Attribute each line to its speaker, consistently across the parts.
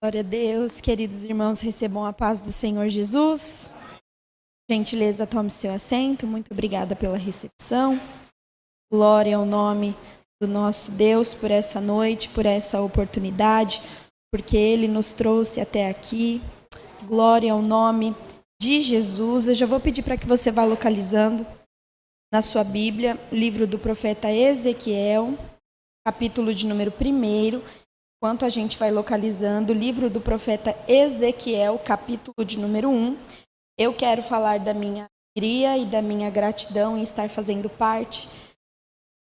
Speaker 1: Glória a Deus, queridos irmãos, recebam a paz do Senhor Jesus. Gentileza, tome seu assento. Muito obrigada pela recepção. Glória ao nome do nosso Deus por essa noite, por essa oportunidade, porque Ele nos trouxe até aqui. Glória ao nome de Jesus. Eu já vou pedir para que você vá localizando na sua Bíblia o livro do profeta Ezequiel, capítulo de número 1. Enquanto a gente vai localizando o livro do profeta Ezequiel, capítulo de número 1, eu quero falar da minha alegria e da minha gratidão em estar fazendo parte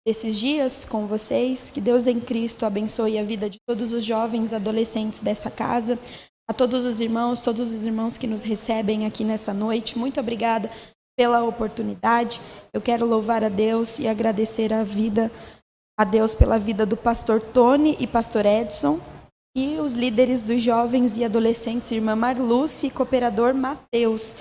Speaker 1: desses dias com vocês. Que Deus em Cristo abençoe a vida de todos os jovens, adolescentes dessa casa, a todos os irmãos que nos recebem aqui nessa noite. Muito obrigada pela oportunidade. Eu quero louvar a Deus e agradecer a Deus pela vida do pastor Tony e pastor Edson e os líderes dos jovens e adolescentes, irmã Marluce e cooperador Mateus.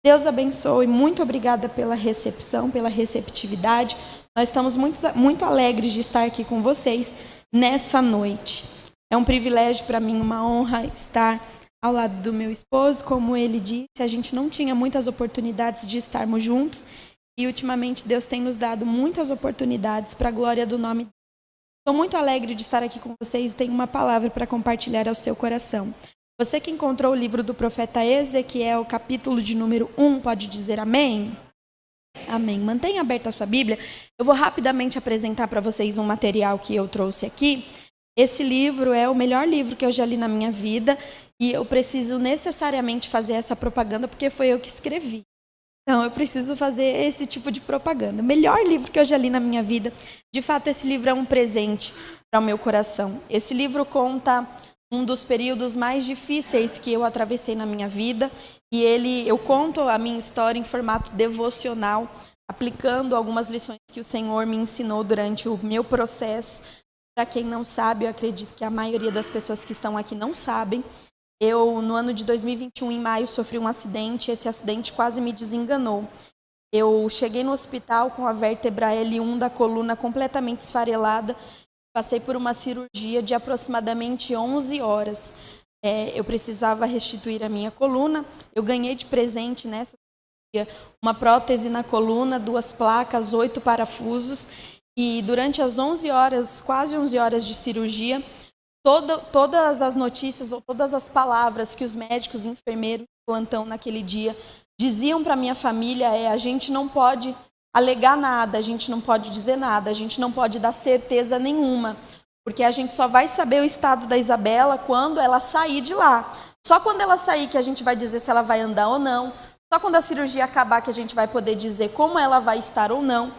Speaker 1: Deus abençoe, muito obrigada pela recepção, pela receptividade. Nós estamos muito alegres de estar aqui com vocês nessa noite. É um privilégio para mim, uma honra estar ao lado do meu esposo. Como ele disse, a gente não tinha muitas oportunidades de estarmos juntos. E ultimamente Deus tem nos dado muitas oportunidades para a glória do nome dele. Estou muito alegre de estar aqui com vocês e tenho uma palavra para compartilhar ao seu coração. Você que encontrou o livro do profeta Ezequiel, capítulo de número 1, pode dizer amém? Amém. Mantenha aberta a sua Bíblia. Eu vou rapidamente apresentar para vocês um material que eu trouxe aqui. Esse livro é o melhor livro que eu já li na minha vida e eu preciso necessariamente fazer essa propaganda porque foi eu que escrevi. Então, eu preciso fazer esse tipo de propaganda. O melhor livro que eu já li na minha vida. De fato, esse livro é um presente para o meu coração. Esse livro conta um dos períodos mais difíceis que eu atravessei na minha vida. E eu conto a minha história em formato devocional, aplicando algumas lições que o Senhor me ensinou durante o meu processo. Para quem não sabe, eu acredito que a maioria das pessoas que estão aqui não sabem. Eu, no ano de 2021, em maio, sofri um acidente. Esse acidente quase me desenganou. Eu cheguei no hospital com a vértebra L1 da coluna completamente esfarelada. Passei por uma cirurgia de aproximadamente 11 horas. Eu precisava restituir a minha coluna. Eu ganhei de presente nessa cirurgia uma prótese na coluna, 2 placas, 8 parafusos. E durante as 11 horas, quase 11 horas de cirurgia, todas as notícias ou todas as palavras que os médicos e enfermeiros do plantão naquele dia diziam para minha família a gente não pode alegar nada, a gente não pode dizer nada, a gente não pode dar certeza nenhuma, porque a gente só vai saber o estado da Isabela quando ela sair de lá. Só quando ela sair que a gente vai dizer se ela vai andar ou não, só quando a cirurgia acabar que a gente vai poder dizer como ela vai estar ou não.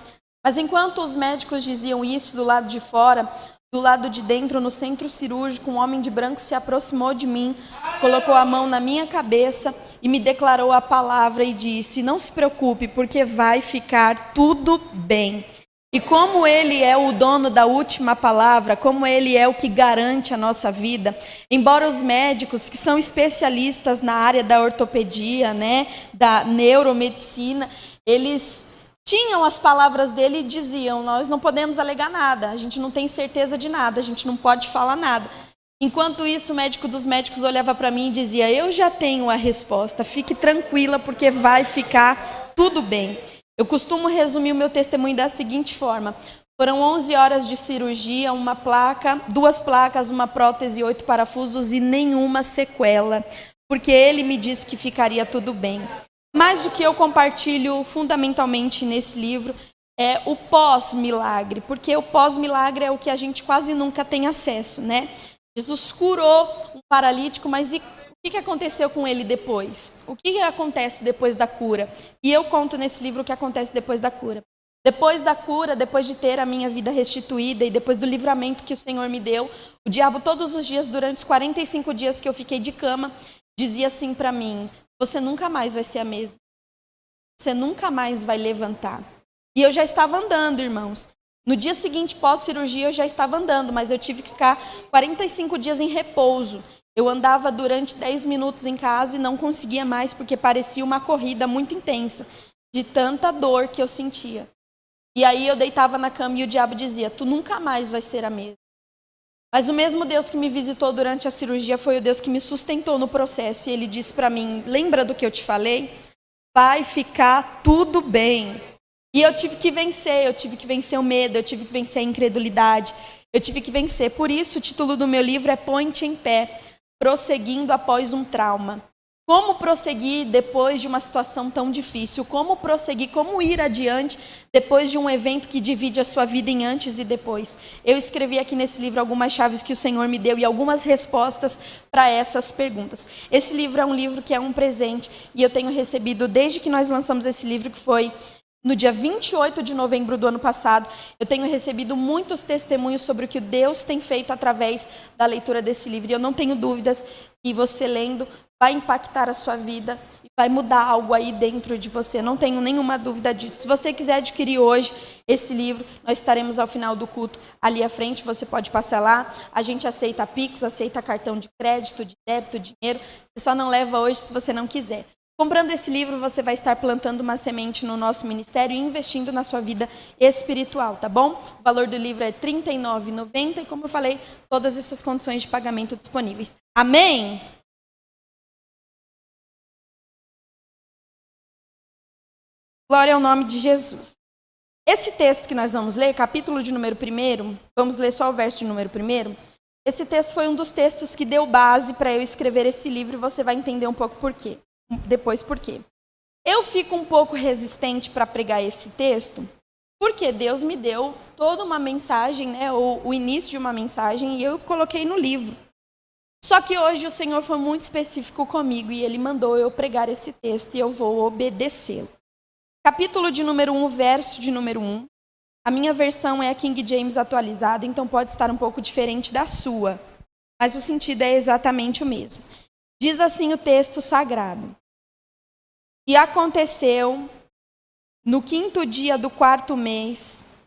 Speaker 1: Mas enquanto os médicos diziam isso do lado de fora, do lado de dentro, no centro cirúrgico, um homem de branco se aproximou de mim, colocou a mão na minha cabeça e me declarou a palavra e disse: não se preocupe, porque vai ficar tudo bem. E como Ele é o dono da última palavra, como Ele é o que garante a nossa vida, embora os médicos que são especialistas na área da ortopedia, da neuromedicina, eles tinham as palavras dele e diziam: nós não podemos alegar nada, a gente não tem certeza de nada, a gente não pode falar nada. Enquanto isso, o médico dos médicos olhava para mim e dizia: eu já tenho a resposta, fique tranquila porque vai ficar tudo bem. Eu costumo resumir o meu testemunho da seguinte forma: foram 11 horas de cirurgia, 2 placas, uma prótese, 8 parafusos e nenhuma sequela, porque ele me disse que ficaria tudo bem. Mas o que eu compartilho fundamentalmente nesse livro é o pós-milagre, porque o pós-milagre é o que a gente quase nunca tem acesso, Jesus curou um paralítico, mas e o que aconteceu com ele depois? O que acontece depois da cura? E eu conto nesse livro o que acontece depois da cura. Depois da cura, depois de ter a minha vida restituída e depois do livramento que o Senhor me deu, o diabo todos os dias, durante os 45 dias que eu fiquei de cama, dizia assim para mim: você nunca mais vai ser a mesma. Você nunca mais vai levantar. E eu já estava andando, irmãos. No dia seguinte, pós-cirurgia, eu já estava andando, mas eu tive que ficar 45 dias em repouso. Eu andava durante 10 minutos em casa e não conseguia mais, porque parecia uma corrida muito intensa, de tanta dor que eu sentia. E aí eu deitava na cama e o diabo dizia: tu nunca mais vai ser a mesma. Mas o mesmo Deus que me visitou durante a cirurgia foi o Deus que me sustentou no processo. E Ele disse para mim, lembra do que eu te falei? Vai ficar tudo bem. E eu tive que vencer o medo, eu tive que vencer a incredulidade, eu tive que vencer. Por isso o título do meu livro é Põe-te em Pé, prosseguindo após um trauma. Como prosseguir depois de uma situação tão difícil? Como prosseguir, como ir adiante depois de um evento que divide a sua vida em antes e depois? Eu escrevi aqui nesse livro algumas chaves que o Senhor me deu e algumas respostas para essas perguntas. Esse livro é um livro que é um presente e eu tenho recebido, desde que nós lançamos esse livro, que foi no dia 28 de novembro do ano passado, eu tenho recebido muitos testemunhos sobre o que Deus tem feito através da leitura desse livro. E eu não tenho dúvidas que você lendo vai impactar a sua vida e vai mudar algo aí dentro de você. Não tenho nenhuma dúvida disso. Se você quiser adquirir hoje esse livro, nós estaremos ao final do culto ali à frente. Você pode passar lá. A gente aceita Pix, aceita cartão de crédito, de débito, dinheiro. Você só não leva hoje se você não quiser. Comprando esse livro, você vai estar plantando uma semente no nosso ministério e investindo na sua vida espiritual, tá bom? O valor do livro é R$ 39,90 e, como eu falei, todas essas condições de pagamento disponíveis. Amém? Glória ao nome de Jesus. Esse texto que nós vamos ler, capítulo de número 1, vamos ler só o verso de número 1. Esse texto foi um dos textos que deu base para eu escrever esse livro e você vai entender um pouco por quê. Depois por quê. Eu fico um pouco resistente para pregar esse texto, porque Deus me deu toda uma mensagem, né, ou o início de uma mensagem, e eu coloquei no livro. Só que hoje o Senhor foi muito específico comigo e Ele mandou eu pregar esse texto e eu vou obedecê-lo. Capítulo de número 1, verso de número 1. A minha versão é a King James atualizada, então pode estar um pouco diferente da sua, mas o sentido é exatamente o mesmo. Diz assim o texto sagrado. E aconteceu no 5º dia do 4º mês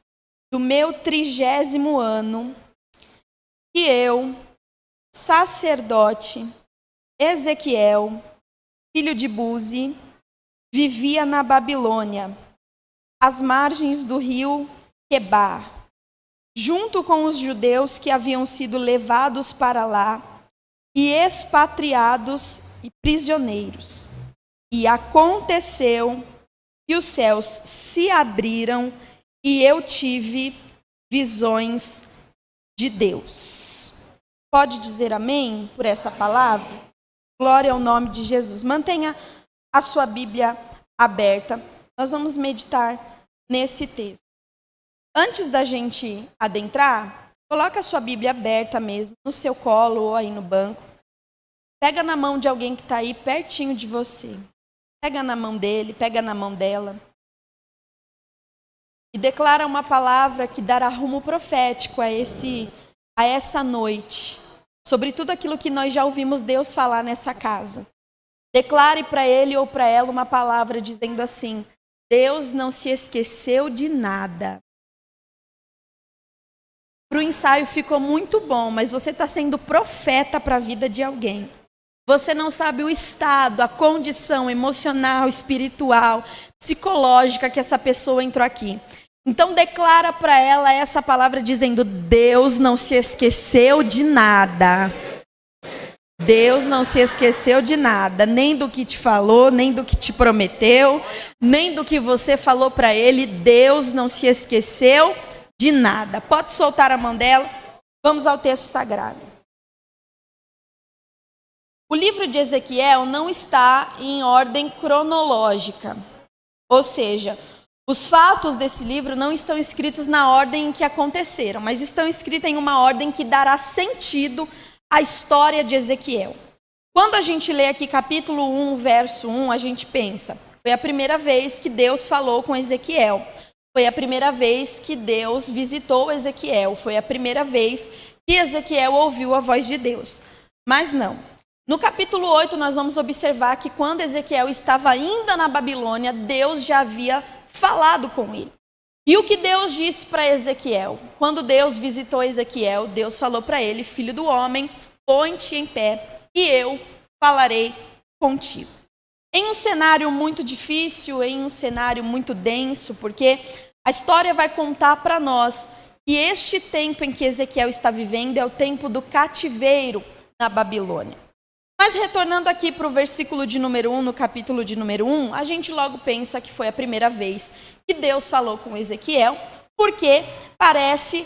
Speaker 1: do meu 30º ano, que eu, sacerdote Ezequiel, filho de Buzi, vivia na Babilônia, às margens do rio Quebar, junto com os judeus que haviam sido levados para lá e expatriados e prisioneiros. E aconteceu que os céus se abriram e eu tive visões de Deus. Pode dizer amém por essa palavra? Glória ao nome de Jesus. Mantenha a sua Bíblia aberta. Nós vamos meditar nesse texto. Antes da gente adentrar, coloca a sua Bíblia aberta mesmo, no seu colo ou aí no banco. Pega na mão de alguém que está aí pertinho de você. Pega na mão dele, pega na mão dela. E declara uma palavra que dará rumo profético a essa noite. Sobre tudo aquilo que nós já ouvimos Deus falar nessa casa. Declare para ele ou para ela uma palavra dizendo assim: Deus não se esqueceu de nada. Para o ensaio ficou muito bom, mas você está sendo profeta para a vida de alguém. Você não sabe o estado, a condição emocional, espiritual, psicológica que essa pessoa entrou aqui. Então declara para ela essa palavra dizendo: Deus não se esqueceu de nada. Deus não se esqueceu de nada, nem do que te falou, nem do que te prometeu, nem do que você falou para ele. Deus não se esqueceu de nada. Pode soltar a mão dela. Vamos ao texto sagrado. O livro de Ezequiel não está em ordem cronológica. Ou seja, os fatos desse livro não estão escritos na ordem em que aconteceram, mas estão escritos em uma ordem que dará sentido à história de Ezequiel. Quando a gente lê aqui capítulo 1, verso 1, a gente pensa, foi a primeira vez que Deus falou com Ezequiel. Foi a primeira vez que Deus visitou Ezequiel. Foi a primeira vez que Ezequiel ouviu a voz de Deus. Mas não. No capítulo 8, nós vamos observar que quando Ezequiel estava ainda na Babilônia, Deus já havia falado com ele. E o que Deus disse para Ezequiel? Quando Deus visitou Ezequiel, Deus falou para ele: filho do homem, põe-te em pé e eu falarei contigo. Em um cenário muito difícil, em um cenário muito denso, porque a história vai contar para nós que este tempo em que Ezequiel está vivendo é o tempo do cativeiro na Babilônia. Mas retornando aqui para o versículo de número 1, no capítulo de número 1, a gente logo pensa que foi a primeira vez que Deus falou com Ezequiel, porque parece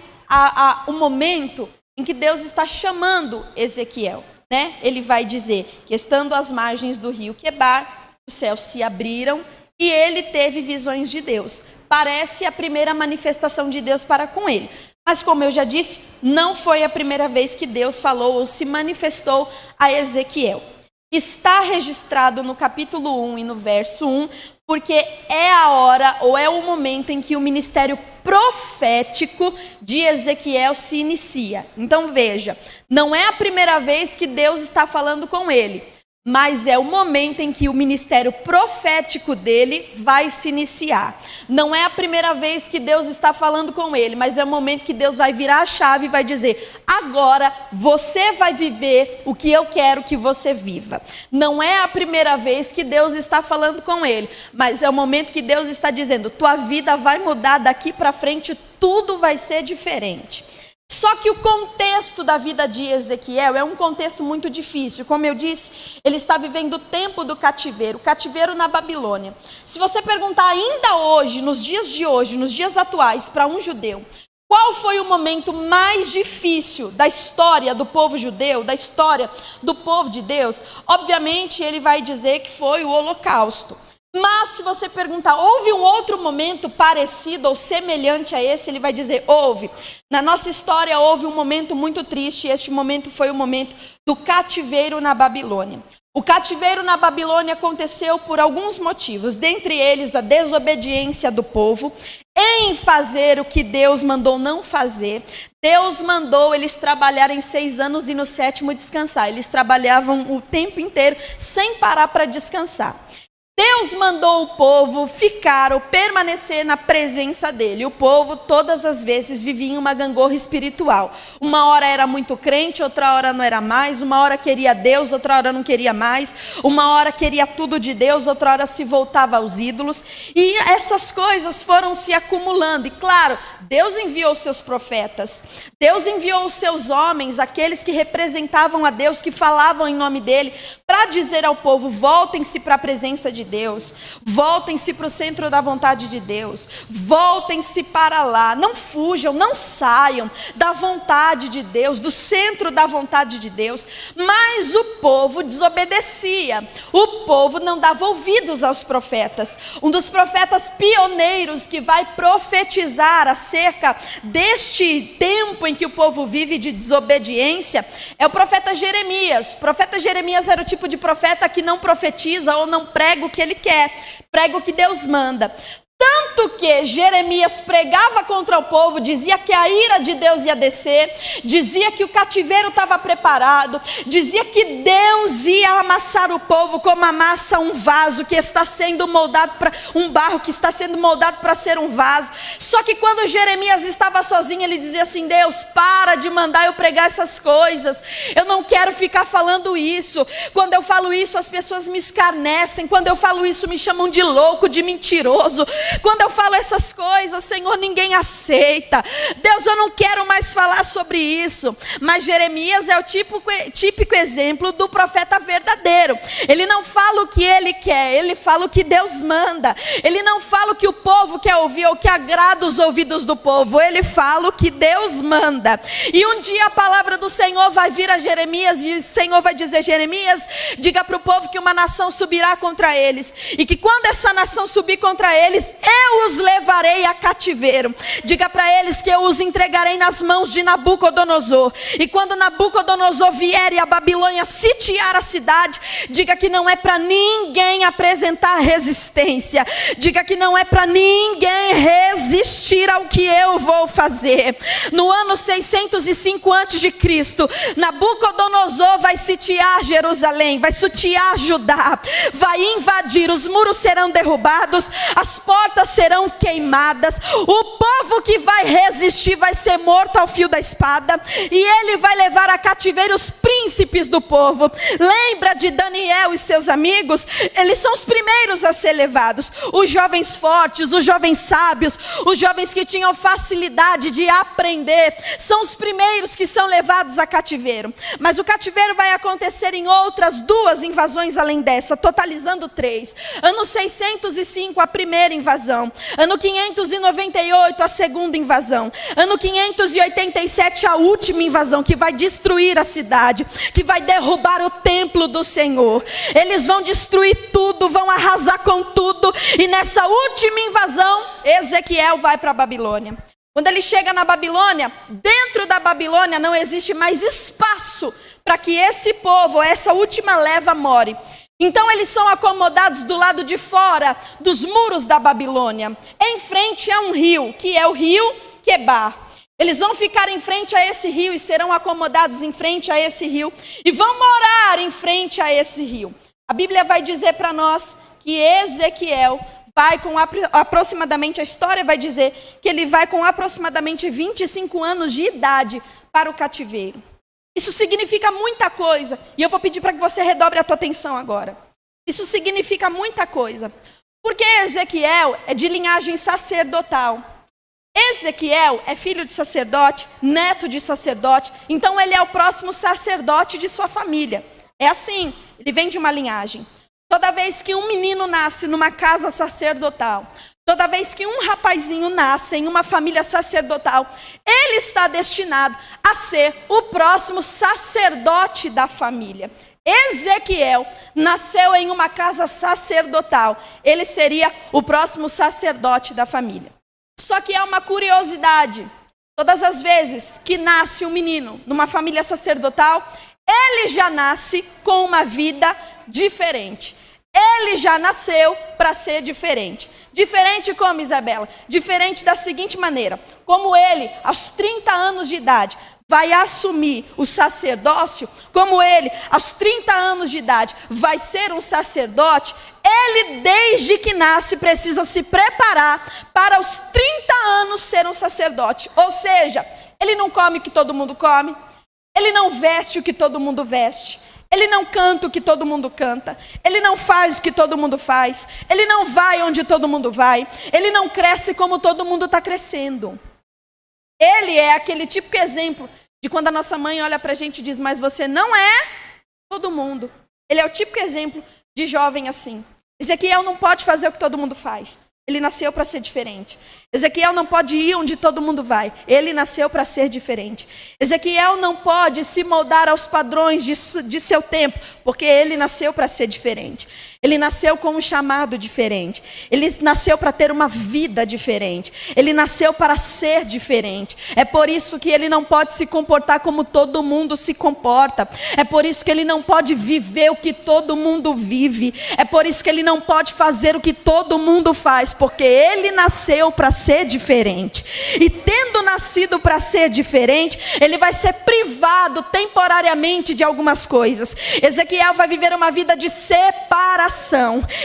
Speaker 1: o momento em que Deus está chamando Ezequiel, né? Ele vai dizer que estando às margens do rio Quebar, os céus se abriram e ele teve visões de Deus. Parece a primeira manifestação de Deus para com ele. Mas como eu já disse, não foi a primeira vez que Deus falou ou se manifestou a Ezequiel. Está registrado no capítulo 1 e no verso 1, porque é a hora ou é o momento em que o ministério profético de Ezequiel se inicia. Então veja, não é a primeira vez que Deus está falando com ele, mas é o momento em que o ministério profético dele vai se iniciar. Não é a primeira vez que Deus está falando com ele, mas é o momento que Deus vai virar a chave e vai dizer: agora você vai viver o que eu quero que você viva. Não é a primeira vez que Deus está falando com ele, mas é o momento que Deus está dizendo: tua vida vai mudar daqui para frente, tudo vai ser diferente. Só que o contexto da vida de Ezequiel é um contexto muito difícil. Como eu disse, ele está vivendo o tempo do cativeiro, o cativeiro na Babilônia. Se você perguntar ainda hoje, nos dias atuais, para um judeu, qual foi o momento mais difícil da história do povo judeu, da história do povo de Deus? Obviamente ele vai dizer que foi o Holocausto. Mas se você perguntar, houve um outro momento parecido ou semelhante a esse? Ele vai dizer, houve. Na nossa história houve um momento muito triste, e este momento foi o momento do cativeiro na Babilônia. O cativeiro na Babilônia aconteceu por alguns motivos, dentre eles a desobediência do povo em fazer o que Deus mandou não fazer. Deus mandou eles trabalharem 6 anos e no 7º descansar. Eles trabalhavam o tempo inteiro sem parar para descansar. Deus mandou o povo ficar ou permanecer na presença dele. O povo todas as vezes vivia em uma gangorra espiritual. Uma hora era muito crente, outra hora não era mais. Uma hora queria Deus, outra hora não queria mais. Uma hora queria tudo de Deus, outra hora se voltava aos ídolos. E essas coisas foram se acumulando. E claro, Deus enviou os seus profetas. Deus enviou os seus homens, aqueles que representavam a Deus, que falavam em nome dele, para dizer ao povo: voltem-se para a presença de Deus, voltem-se para o centro da vontade de Deus, voltem-se para lá, não fujam, não saiam da vontade de Deus, do centro da vontade de Deus. Mas o povo desobedecia, o povo não dava ouvidos aos profetas. Um dos profetas pioneiros que vai profetizar acerca deste tempo em que o povo vive de desobediência é o profeta Jeremias. O profeta Jeremias era o tipo de profeta que não profetiza ou não prega o que ele quer, prega o que Deus manda. Tanto que Jeremias pregava contra o povo, dizia que a ira de Deus ia descer, dizia que o cativeiro estava preparado, dizia que Deus ia amassar o povo como amassa um vaso que está sendo moldado para um barro que está sendo moldado para ser um vaso. Só que quando Jeremias estava sozinho, ele dizia assim: Deus, para de mandar eu pregar essas coisas, eu não quero ficar falando isso. Quando eu falo isso, as pessoas me escarnecem. Quando eu falo isso, me chamam de louco, de mentiroso. Quando eu falo essas coisas, Senhor, ninguém aceita. Deus, eu não quero mais falar sobre isso. Mas Jeremias é o típico exemplo do profeta verdadeiro. Ele não fala o que ele quer, ele fala o que Deus manda. Ele não fala o que o povo quer ouvir ou que agrada os ouvidos do povo. Ele fala o que Deus manda. E um dia a palavra do Senhor vai vir a Jeremias e o Senhor vai dizer: Jeremias, diga para o povo que uma nação subirá contra eles, e que quando essa nação subir contra eles, eu os levarei a cativeiro. Diga para eles que eu os entregarei nas mãos de Nabucodonosor. E quando Nabucodonosor vier e a Babilônia sitiar a cidade, diga que não é para ninguém apresentar resistência. Diga que não é para ninguém resistir ao que eu vou fazer. No ano 605 a.C., Nabucodonosor vai sitiar Jerusalém, vai sitiar Judá, vai invadir, os muros serão derrubados, as portas serão queimadas, o povo povo que vai resistir vai ser morto ao fio da espada, e ele vai levar a cativeiro os príncipes do povo. Lembra de Daniel e seus amigos? Eles são os primeiros a ser levados. Os jovens fortes, os jovens sábios, os jovens que tinham facilidade de aprender, são os primeiros que são levados a cativeiro. Mas o cativeiro vai acontecer em outras 2 invasões além dessa, totalizando 3. Ano 605, a primeira invasão. Ano 598, a segunda invasão. Ano 587, a última invasão, que vai destruir a cidade, que vai derrubar o templo do Senhor. Eles vão destruir tudo, vão arrasar com tudo. E nessa última invasão, Ezequiel vai para a Babilônia. Quando ele chega na Babilônia, dentro da Babilônia não existe mais espaço para que esse povo, essa última leva, more. Então eles são acomodados do lado de fora dos muros da Babilônia, em frente a um rio, que é o rio Quebar. Eles vão ficar em frente a esse rio e serão acomodados em frente a esse rio e vão morar em frente a esse rio. A Bíblia vai dizer para nós que Ezequiel vai com aproximadamente, a história vai dizer que ele vai com aproximadamente 25 anos de idade para o cativeiro. Isso significa muita coisa, e eu vou pedir para que você redobre a tua atenção agora. Isso significa muita coisa, porque Ezequiel é de linhagem sacerdotal. Ezequiel é filho de sacerdote, neto de sacerdote, então ele é o próximo sacerdote de sua família. É assim, ele vem de uma linhagem. Toda vez que um menino nasce numa casa sacerdotal, toda vez que um rapazinho nasce em uma família sacerdotal, ele está destinado a ser o próximo sacerdote da família. Ezequiel nasceu em uma casa sacerdotal, ele seria o próximo sacerdote da família. Só que há uma curiosidade: todas as vezes que nasce um menino numa família sacerdotal, ele já nasce com uma vida diferente. Ele já nasceu para ser diferente. Diferente como, Isabela? Diferente da seguinte maneira: como ele, aos 30 anos de idade, vai assumir o sacerdócio, como ele, aos 30 anos de idade, vai ser um sacerdote, ele, desde que nasce, precisa se preparar para aos 30 anos ser um sacerdote. Ou seja, ele não come o que todo mundo come, ele não veste o que todo mundo veste, ele não canta o que todo mundo canta, ele não faz o que todo mundo faz, ele não vai onde todo mundo vai, ele não cresce como todo mundo está crescendo. Ele é aquele típico exemplo de quando a nossa mãe olha para a gente e diz: mas você não é todo mundo. Ele é o típico exemplo de jovem assim. Ezequiel não pode fazer o que todo mundo faz, ele nasceu para ser diferente. Ezequiel não pode ir onde todo mundo vai, ele nasceu para ser diferente. Ezequiel não pode se moldar aos padrões de seu tempo, porque ele nasceu para ser diferente. Ele nasceu com um chamado diferente. Ele nasceu para ter uma vida diferente. Ele nasceu para ser diferente. É por isso que ele não pode se comportar como todo mundo se comporta. É por isso que ele não pode viver o que todo mundo vive. É por isso que ele não pode fazer o que todo mundo faz, porque ele nasceu para ser diferente. E tendo nascido para ser diferente, ele vai ser privado temporariamente de algumas coisas. Ezequiel vai viver uma vida de separação.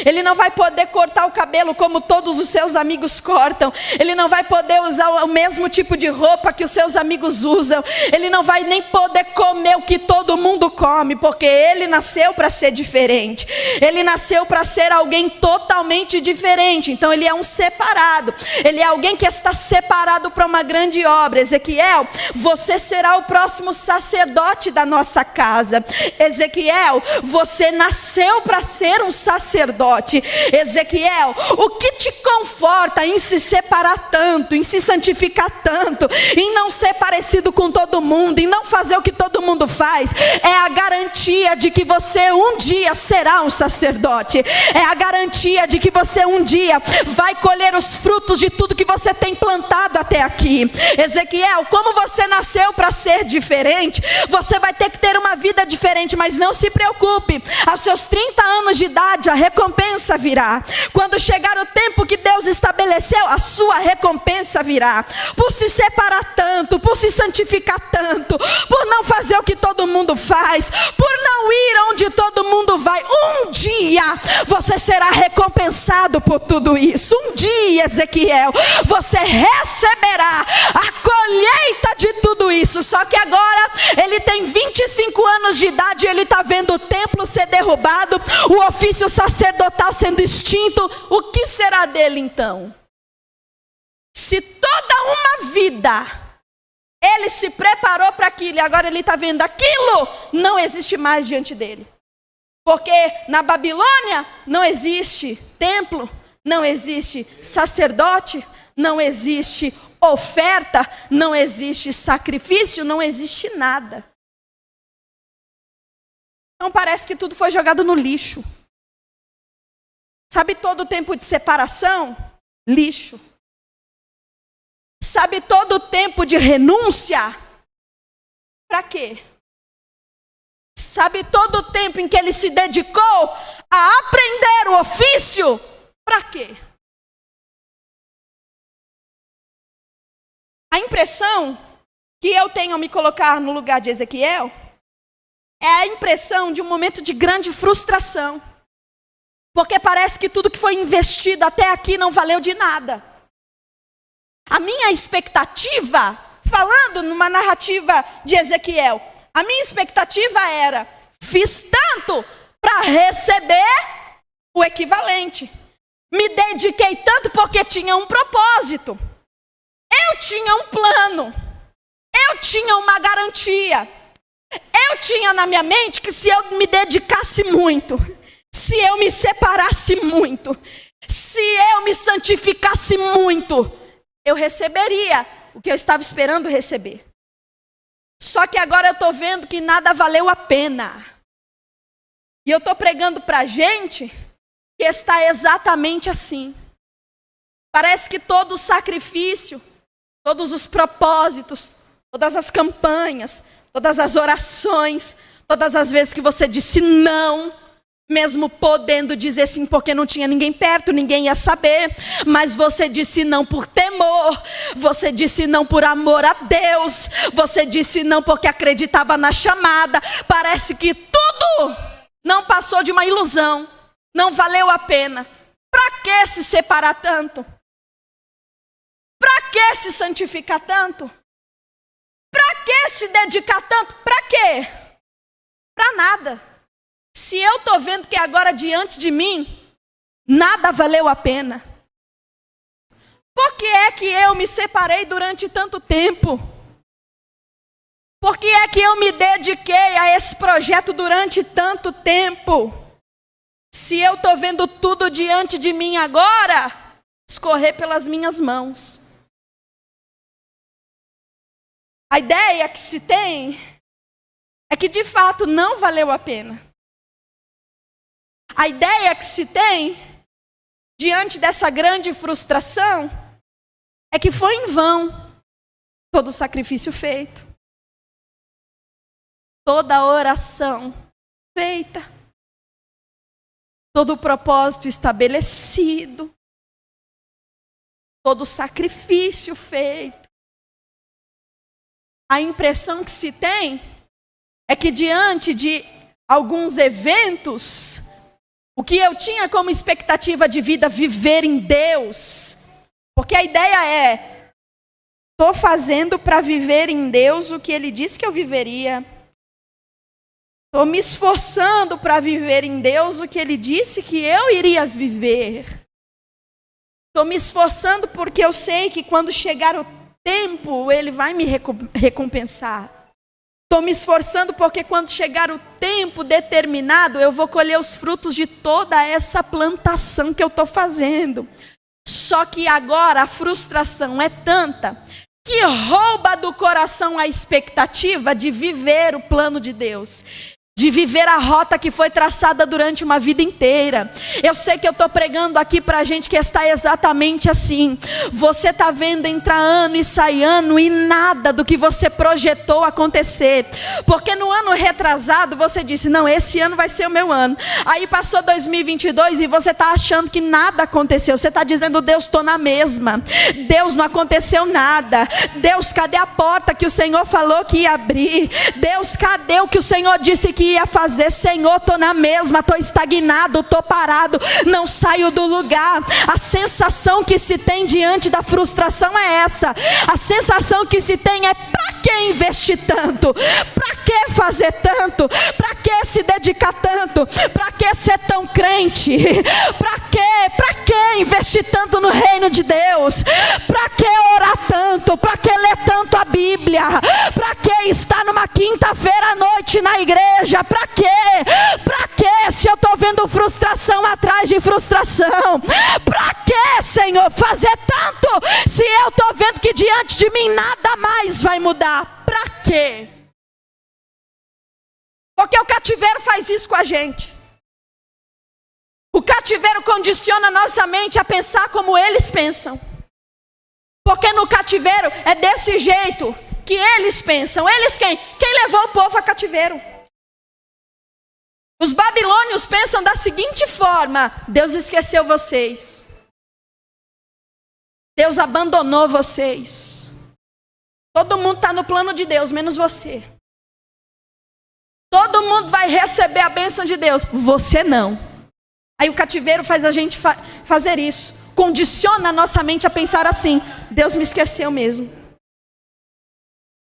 Speaker 1: Ele não vai poder cortar o cabelo como todos os seus amigos cortam. Ele não vai poder usar o mesmo tipo de roupa que os seus amigos usam. Ele não vai nem poder comer o que todo mundo come, porque ele nasceu para ser diferente. Ele nasceu para ser alguém totalmente diferente. Então ele é um separado. Ele é alguém que está separado para uma grande obra. Ezequiel, você será o próximo sacerdote da nossa casa. Ezequiel, você nasceu para ser um sacerdote. Ezequiel, o que te conforta em se separar tanto, em se santificar tanto, em não ser parecido com todo mundo, em não fazer o que todo mundo faz, é a garantia de que você um dia será um sacerdote. É a garantia de que você um dia vai colher os frutos de tudo que você tem plantado até aqui. Ezequiel, como você nasceu para ser diferente, você vai ter que ter uma vida diferente, mas não se preocupe. Aos seus 30 anos de idade, verdade, a recompensa virá. Quando chegar o tempo que Deus estabeleceu, a sua recompensa virá. Por se separar tanto, por se santificar tanto, por não fazer o que todo mundo faz, por não ir onde todo mundo vai, um dia você será recompensado por tudo isso. Um dia, Ezequiel, você receberá a colheita de tudo isso. Só que agora ele tem 25 anos de idade, ele está vendo o templo ser derrubado, o ofício sacerdotal sendo extinto. O que será dele então? Se toda uma vida ele se preparou para aquilo e agora ele está vendo aquilo, não existe mais diante dele. Porque na Babilônia não existe templo, não existe sacerdote, não existe oferta, não existe sacrifício, não existe nada. Então parece que tudo foi jogado no lixo. Sabe todo o tempo de separação? Lixo. Sabe todo o tempo de renúncia? Para quê? Sabe todo o tempo em que ele se dedicou a aprender o ofício? Para quê? A impressão que eu tenho ao me colocar no lugar de Ezequiel é a impressão de um momento de grande frustração. Porque parece que tudo que foi investido até aqui não valeu de nada. A minha expectativa, falando numa narrativa de Ezequiel, a minha expectativa era: fiz tanto para receber o equivalente. Me dediquei tanto porque tinha um propósito. Eu tinha um plano. Eu tinha uma garantia. Eu tinha na minha mente que se eu me dedicasse muito, se eu me separasse muito, se eu me santificasse muito, eu receberia o que eu estava esperando receber. Só que agora eu estou vendo que nada valeu a pena. E eu estou pregando para a gente que está exatamente assim. Parece que todo o sacrifício, todos os propósitos, todas as campanhas, todas as orações, todas as vezes que você disse não, mesmo podendo dizer sim porque não tinha ninguém perto, ninguém ia saber, mas você disse não por temor, você disse não por amor a Deus, você disse não porque acreditava na chamada. Parece que tudo não passou de uma ilusão, não valeu a pena. Para que se separar tanto? Para que se santificar tanto? Para que se dedicar tanto? Para quê? Para nada. Se eu estou vendo que agora diante de mim, nada valeu a pena. Por que é que eu me separei durante tanto tempo? Por que é que eu me dediquei a esse projeto durante tanto tempo? Se eu estou vendo tudo diante de mim agora, escorrer pelas minhas mãos. A ideia que se tem é que de fato não valeu a pena. A ideia que se tem, diante dessa grande frustração, é que foi em vão todo o sacrifício feito, toda a oração feita, todo o propósito estabelecido, todo o sacrifício feito. A impressão que se tem é que diante de alguns eventos, o que eu tinha como expectativa de vida, viver em Deus, porque a ideia é, estou fazendo para viver em Deus o que Ele disse que eu viveria. Estou me esforçando para viver em Deus o que Ele disse que eu iria viver. Estou me esforçando porque eu sei que quando chegar o tempo, Ele vai me recompensar. Estou me esforçando porque quando chegar o tempo determinado, eu vou colher os frutos de toda essa plantação que eu estou fazendo. Só que agora a frustração é tanta que rouba do coração a expectativa de viver o plano de Deus, de viver a rota que foi traçada durante uma vida inteira. Eu sei que eu estou pregando aqui para a gente que está exatamente assim. Você está vendo entrar ano e sair ano e nada do que você projetou acontecer. Porque no ano retrasado você disse, não, esse ano vai ser o meu ano. Aí passou 2022 e você está achando que nada aconteceu. Você está dizendo, Deus, estou na mesma. Deus, não aconteceu nada. Deus, cadê a porta que o Senhor falou que ia abrir? Deus, cadê o que o Senhor disse que ia fazer? Senhor, estou na mesma, estou estagnado, estou parado, não saio do lugar. A sensação que se tem diante da frustração é essa. A sensação que se tem é, para que investir tanto? Para que fazer tanto? Para que se dedicar tanto? Para que ser tão crente? Para que investir tanto no reino de Deus? Para que orar tanto? Para que ler tanto a Bíblia? Para que estar numa quinta-feira à noite na igreja? Para quê? Para quê? Se eu estou vendo frustração atrás de frustração. Para quê, Senhor, fazer tanto? Se eu estou vendo que diante de mim nada mais vai mudar. Para quê? Porque o cativeiro faz isso com a gente. O cativeiro condiciona nossa mente a pensar como eles pensam. Porque no cativeiro é desse jeito que eles pensam. Eles quem? Quem levou o povo a cativeiro? Os babilônios pensam da seguinte forma: Deus esqueceu vocês. Deus abandonou vocês. Todo mundo está no plano de Deus, menos você. Todo mundo vai receber a bênção de Deus, você não. Aí o cativeiro faz a gente fazer isso. Condiciona a nossa mente a pensar assim: Deus me esqueceu mesmo.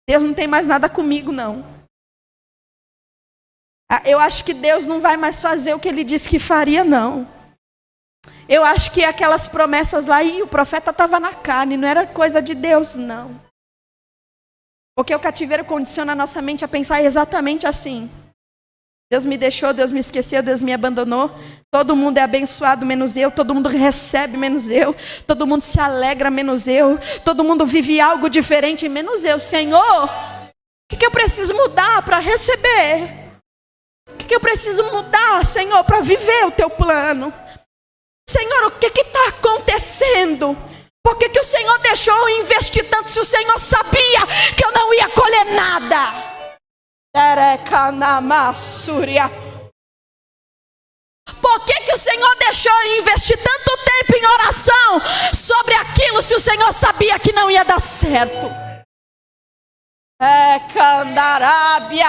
Speaker 1: Deus não tem mais nada comigo, não. Eu acho que Deus não vai mais fazer o que Ele disse que faria, não. Eu acho que aquelas promessas lá, e o profeta estava na carne, não era coisa de Deus, não. Porque o cativeiro condiciona a nossa mente a pensar exatamente assim: Deus me deixou, Deus me esqueceu, Deus me abandonou. Todo mundo é abençoado menos eu, todo mundo recebe menos eu, todo mundo se alegra menos eu, todo mundo vive algo diferente menos eu. Senhor, o que eu preciso mudar para receber? O que eu preciso mudar, Senhor, para viver o teu plano? Senhor, o que está acontecendo? Por que o Senhor deixou eu investir tanto se o Senhor sabia que eu não ia colher nada? Por que o Senhor deixou eu investir tanto tempo em oração sobre aquilo se o Senhor sabia que não ia dar certo? Candarábia.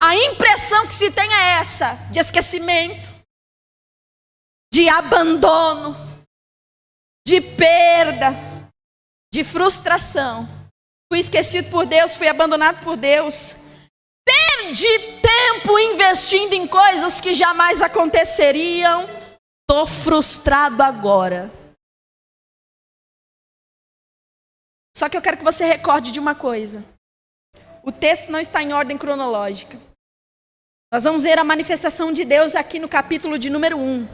Speaker 1: A impressão que se tem é essa, de esquecimento, de abandono, de perda, de frustração. Fui esquecido por Deus, fui abandonado por Deus. Perdi tempo investindo em coisas que jamais aconteceriam. Estou frustrado agora. Só que eu quero que você recorde de uma coisa. O texto não está em ordem cronológica. Nós vamos ver a manifestação de Deus aqui no capítulo de número 1.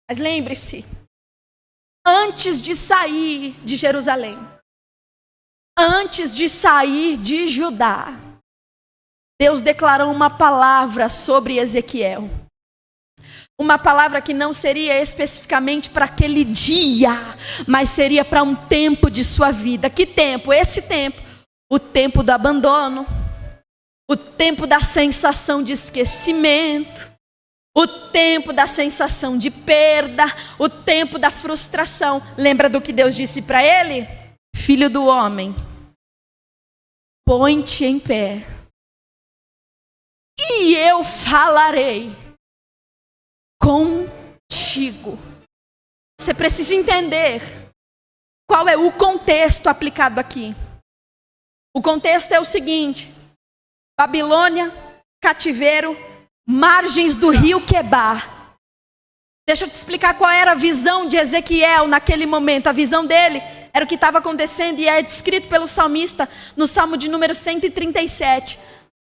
Speaker 1: Mas lembre-se, antes de sair de Jerusalém, antes de sair de Judá, Deus declarou uma palavra sobre Ezequiel. Uma palavra que não seria especificamente para aquele dia, mas seria para um tempo de sua vida. Que tempo? Esse tempo. O tempo do abandono. O tempo da sensação de esquecimento. O tempo da sensação de perda. O tempo da frustração. Lembra do que Deus disse para ele? Filho do homem, põe-te em pé. E eu falarei contigo. Você precisa entender qual é o contexto aplicado aqui. O contexto é o seguinte: Babilônia, cativeiro, margens do rio Quebar. Deixa eu te explicar qual era a visão de Ezequiel naquele momento. A visão dele era o que estava acontecendo e é descrito pelo salmista no Salmo de número 137.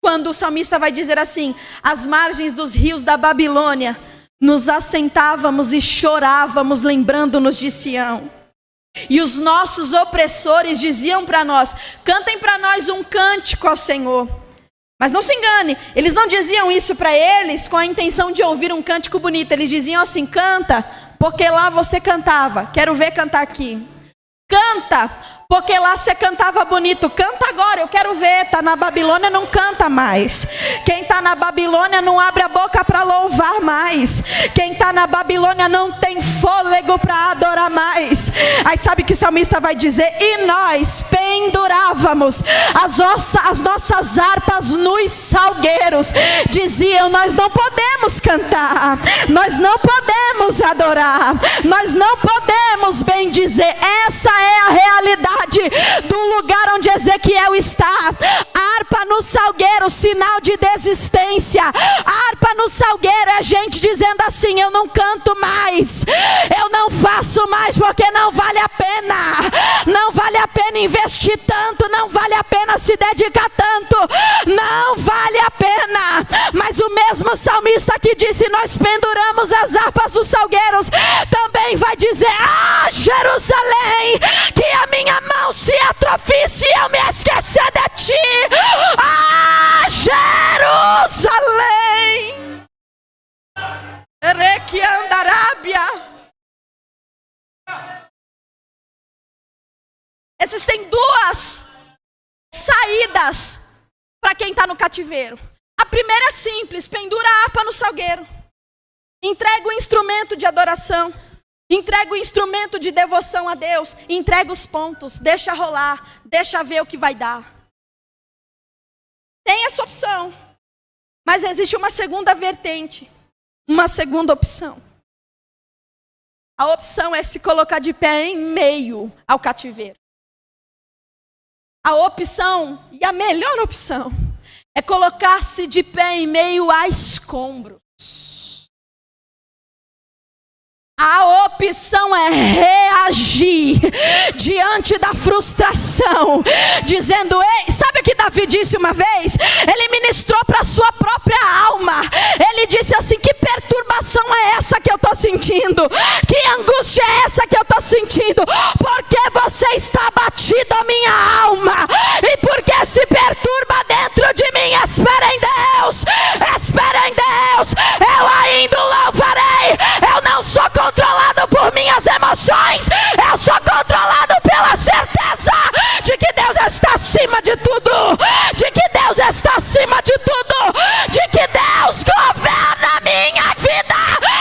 Speaker 1: Quando o salmista vai dizer assim: às margens dos rios da Babilônia, nos assentávamos e chorávamos lembrando-nos de Sião. E os nossos opressores diziam para nós: cantem para nós um cântico ao Senhor. Mas não se engane, eles não diziam isso para eles com a intenção de ouvir um cântico bonito. Eles diziam assim: canta, porque lá você cantava. Quero ver cantar aqui. Canta, porque lá você cantava bonito. Canta agora, eu quero ver. Está na Babilônia, não canta mais. Quem está na Babilônia não abre a boca para louvar mais. Quem está na Babilônia não tem fôlego para adorar mais. Aí sabe o que o salmista vai dizer? E nós pendurávamos as nossas harpas nos salgueiros. Diziam: nós não podemos cantar, nós não podemos adorar, nós não podemos bem dizer. Essa é a realidade do lugar onde Ezequiel está. Harpa no salgueiro, sinal de desistência. Harpa no salgueiro é gente dizendo assim: eu não canto mais, eu não faço mais, porque não vale a pena. Não vale a pena investir tanto, não vale a pena se dedicar tanto, não vale a pena. Mas o mesmo salmista que disse: nós penduramos as harpas dos salgueiros, também vai dizer: ah, Jerusalém, que a minha mão se atrofie se eu me esquecer de ti. Ah, Jerusalém, Requiandarábia. Existem duas saídas para quem está no cativeiro. A primeira é simples: pendura a harpa no salgueiro, entrega o instrumento de adoração, entrega o instrumento de devoção a Deus, entrega os pontos, deixa rolar, deixa ver o que vai dar. Tem essa opção, mas existe uma segunda vertente, uma segunda opção. A opção é se colocar de pé em meio ao cativeiro. A opção, e a melhor opção, é colocar-se de pé em meio a escombros. A opção é reagir diante da frustração, dizendo: ei, sabe o que Davi disse uma vez? Ele ministrou para a sua própria alma. Ele disse assim: que perturbação é essa que eu estou sentindo? Que angústia é essa que eu estou sentindo? Porque você está abatido, a minha alma, e porque se perturba dentro de mim. Espera em Deus, espera em Deus, eu ainda o louvarei. Eu não sou controlado por minhas emoções, eu sou controlado pela certeza de que Deus está acima de tudo, de que Deus está acima de tudo, de que Deus governa a minha vida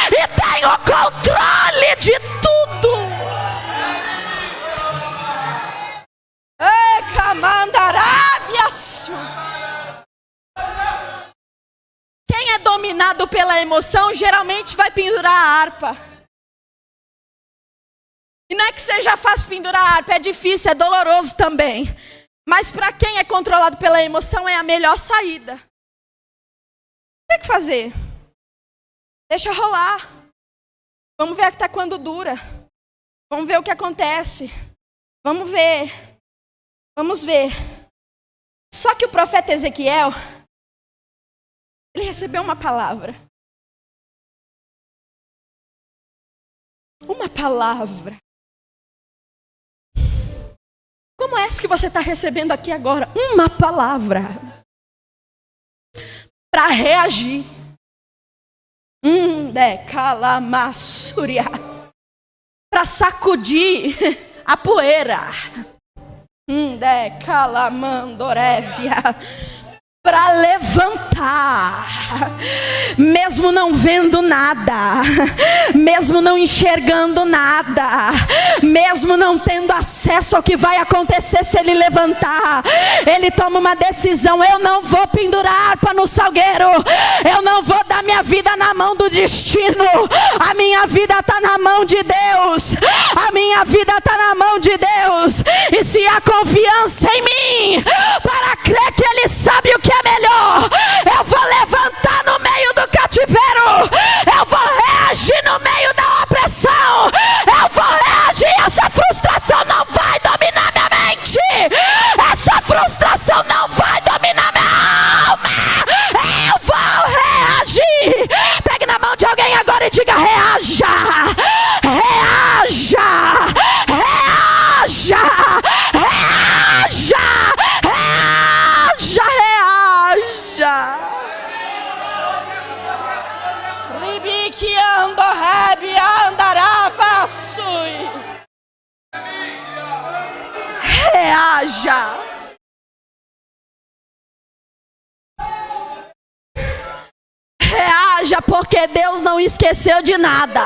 Speaker 1: e tem o controle de tudo. Ei, camandarábias. Quem é dominado pela emoção geralmente vai pendurar a harpa. E não é que seja fácil pendurar a harpa, é difícil, é doloroso também. Mas para quem é controlado pela emoção é a melhor saída. Tem que fazer. Deixa rolar. Vamos ver até quando dura. Vamos ver o que acontece. Vamos ver. Vamos ver. Só que o profeta Ezequiel, ele recebeu uma palavra. Uma palavra. Como é que você está recebendo aqui agora? Uma palavra. Para reagir. Para sacudir a poeira. Para levantar, mesmo não vendo nada, mesmo não enxergando nada, mesmo não tendo acesso ao que vai acontecer se ele levantar, ele toma uma decisão: eu não vou pendurar harpa no salgueiro, eu não vou dar minha vida na mão do destino, a minha vida está na mão de Deus, a minha vida está na mão de Deus, e se há confiança em mim, para crer que ele sabe o que é melhor, eu vou levantar no meio do cativeiro, eu vou reagir no meio da opressão, eu vou reagir. Essa frustração não vai dominar minha mente, essa frustração não vai dominar minha alma, eu vou reagir. Pegue na mão de alguém agora e diga: reaja, reaja, reaja. Porque Deus não esqueceu de nada.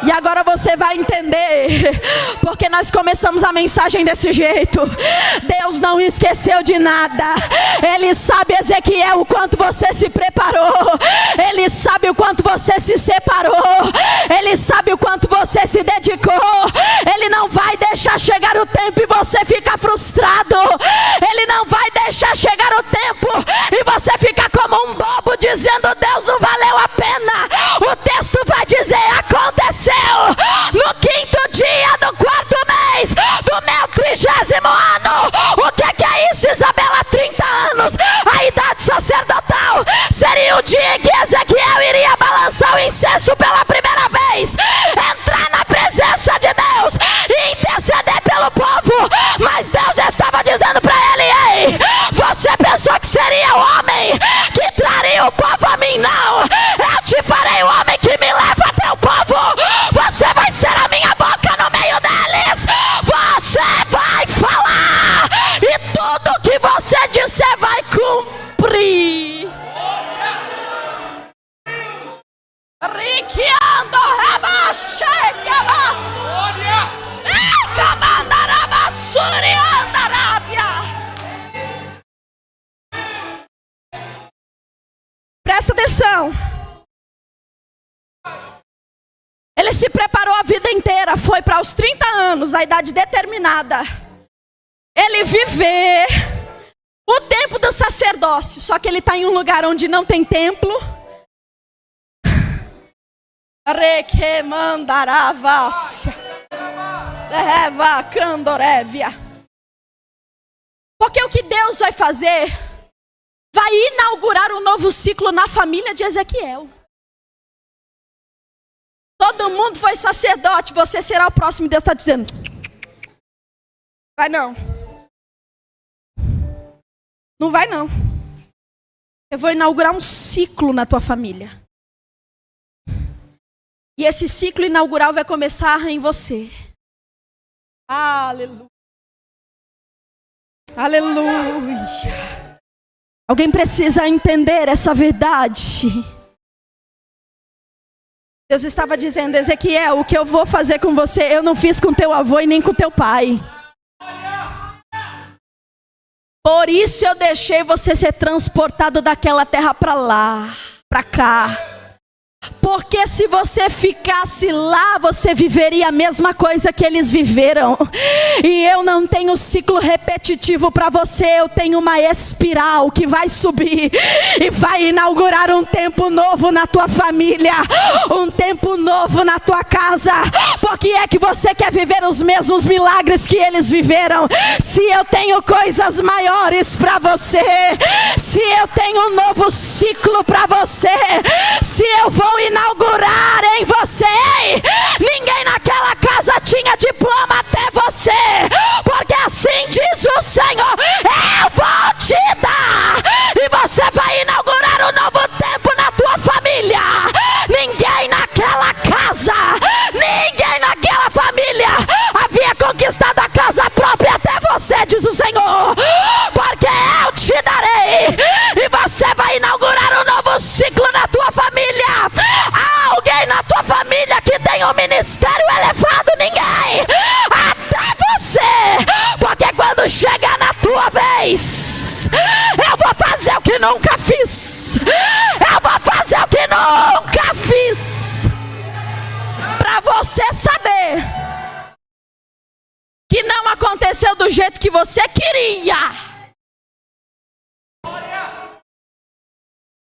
Speaker 1: E agora você vai entender porque nós começamos a mensagem desse jeito. Deus não esqueceu de nada. Ele sabe, Ezequiel, o quanto você se preparou. Ele sabe o quanto você se separou. Ele sabe o quanto você se dedicou. Ele não vai deixar chegar o tempo e você ficar frustrado. Ele não vai deixar chegar o tempo e você ficar como um bobo dizendo: Deus, não valeu a pena. O texto vai dizer: aconteceu no 5º dia do 4º mês do meu 30º ano. O que é isso, Isabela? 30 anos, a idade sacerdotal. Seria o dia em que Ezequiel iria balançar o incenso pela primeira vez, entrar na presença de Deus e interceder pelo povo. Mas Deus estava dizendo para ele: ei, você pensou que seria o homem que traria o povo a mim? Não, eu te farei o homem que me leva até o povo. Você vai ser a minha boca no meio deles. Você vai falar e tudo que você disser vai cumprir. Riquiando rabachecamas. Presta atenção. Ele se preparou a vida inteira, foi para os 30 anos, a idade determinada, ele viver o tempo do sacerdócio. Só que ele está em um lugar onde não tem templo. Porque o que Deus vai fazer vai inaugurar um novo ciclo na família de Ezequiel. Todo mundo foi sacerdote, você será o próximo. Deus está dizendo: vai não. Não vai não. Eu vou inaugurar um ciclo na tua família. E esse ciclo inaugural vai começar em você. Aleluia. Aleluia. Alguém precisa entender essa verdade. Deus estava dizendo: Ezequiel, o que eu vou fazer com você, eu não fiz com teu avô e nem com teu pai. Por isso eu deixei você ser transportado daquela terra para lá, para cá. Porque se você ficasse lá, você viveria a mesma coisa que eles viveram. E eu não tenho ciclo repetitivo para você. Eu tenho uma espiral que vai subir e vai inaugurar um tempo novo na tua família, um tempo novo na tua casa. Porque é que você quer viver os mesmos milagres que eles viveram? Se eu tenho coisas maiores para você, se eu tenho um novo ciclo para você, se eu vou inaugurar em você. Ninguém naquela casa tinha diploma até você, porque assim diz o Senhor: eu vou te dar, e você vai inaugurar um novo tempo na tua família. Ninguém naquela casa, ninguém naquela família havia conquistado a casa própria até você, diz o Senhor, porque eu te darei, e você vai inaugurar um novo ciclo na tua família. Há alguém na tua família que tem um ministério elevado? Ninguém, até você, porque quando chegar na tua vez, eu vou fazer o que nunca fiz. Eu vou fazer o que nunca fiz. Para você saber que não aconteceu do jeito que você queria.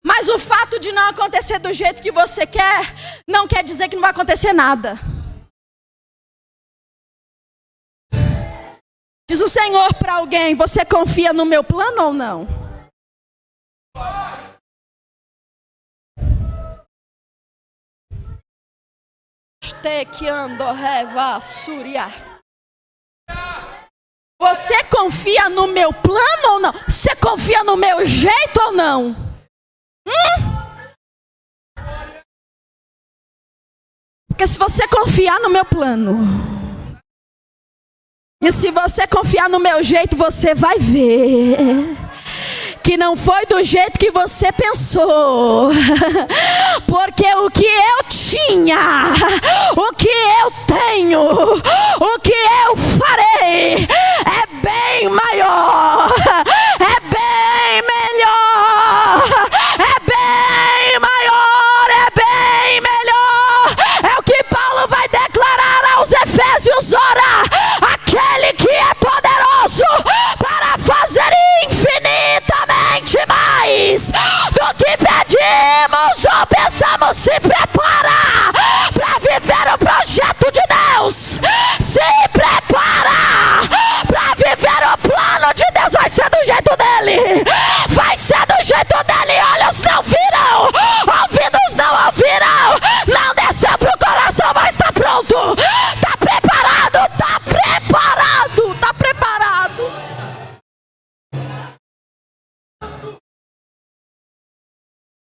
Speaker 1: Mas o fato de não acontecer do jeito que você quer, não quer dizer que não vai acontecer nada. Diz o Senhor para alguém: você confia no meu plano ou não? Você confia no meu plano ou não? Você confia no meu jeito ou não? Porque se você confiar no meu plano, e se você confiar no meu jeito, você vai ver que não foi do jeito que você pensou, porque o que eu tinha, o que eu tenho, o que eu farei é bem maior, é bem melhor, é bem maior, é bem melhor. É o que Paulo vai declarar aos Efésios: ora, aquele que é poderoso para fazer infinitamente mais do que pedimos ou pensamos. Se prepara para viver o projeto de Deus, se prepara para viver o plano de Deus. Vai ser do jeito dele, vai ser do jeito dele. Olhos não viram, ouvidos não ouviram, não desceu pro coração, mas está pronto, está preparado, está preparado, está preparado.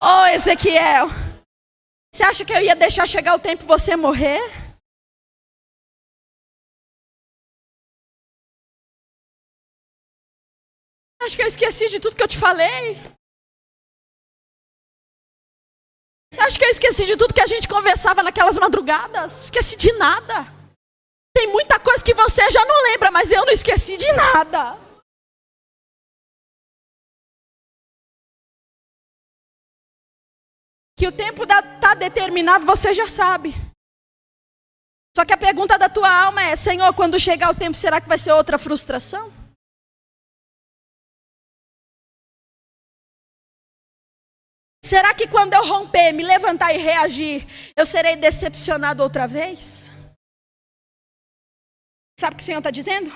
Speaker 1: Ô Ezequiel, você acha que eu ia deixar chegar o tempo e você morrer? Acho que eu esqueci de tudo que eu te falei? Você acha que eu esqueci de tudo que a gente conversava naquelas madrugadas? Esqueci de nada. Tem muita coisa que você já não lembra, mas eu não esqueci de nada. Que o tempo está determinado, você já sabe. Só que a pergunta da tua alma é: Senhor, quando chegar o tempo, será que vai ser outra frustração? Será que quando eu romper, me levantar e reagir, eu serei decepcionado outra vez? Sabe o que o Senhor está dizendo?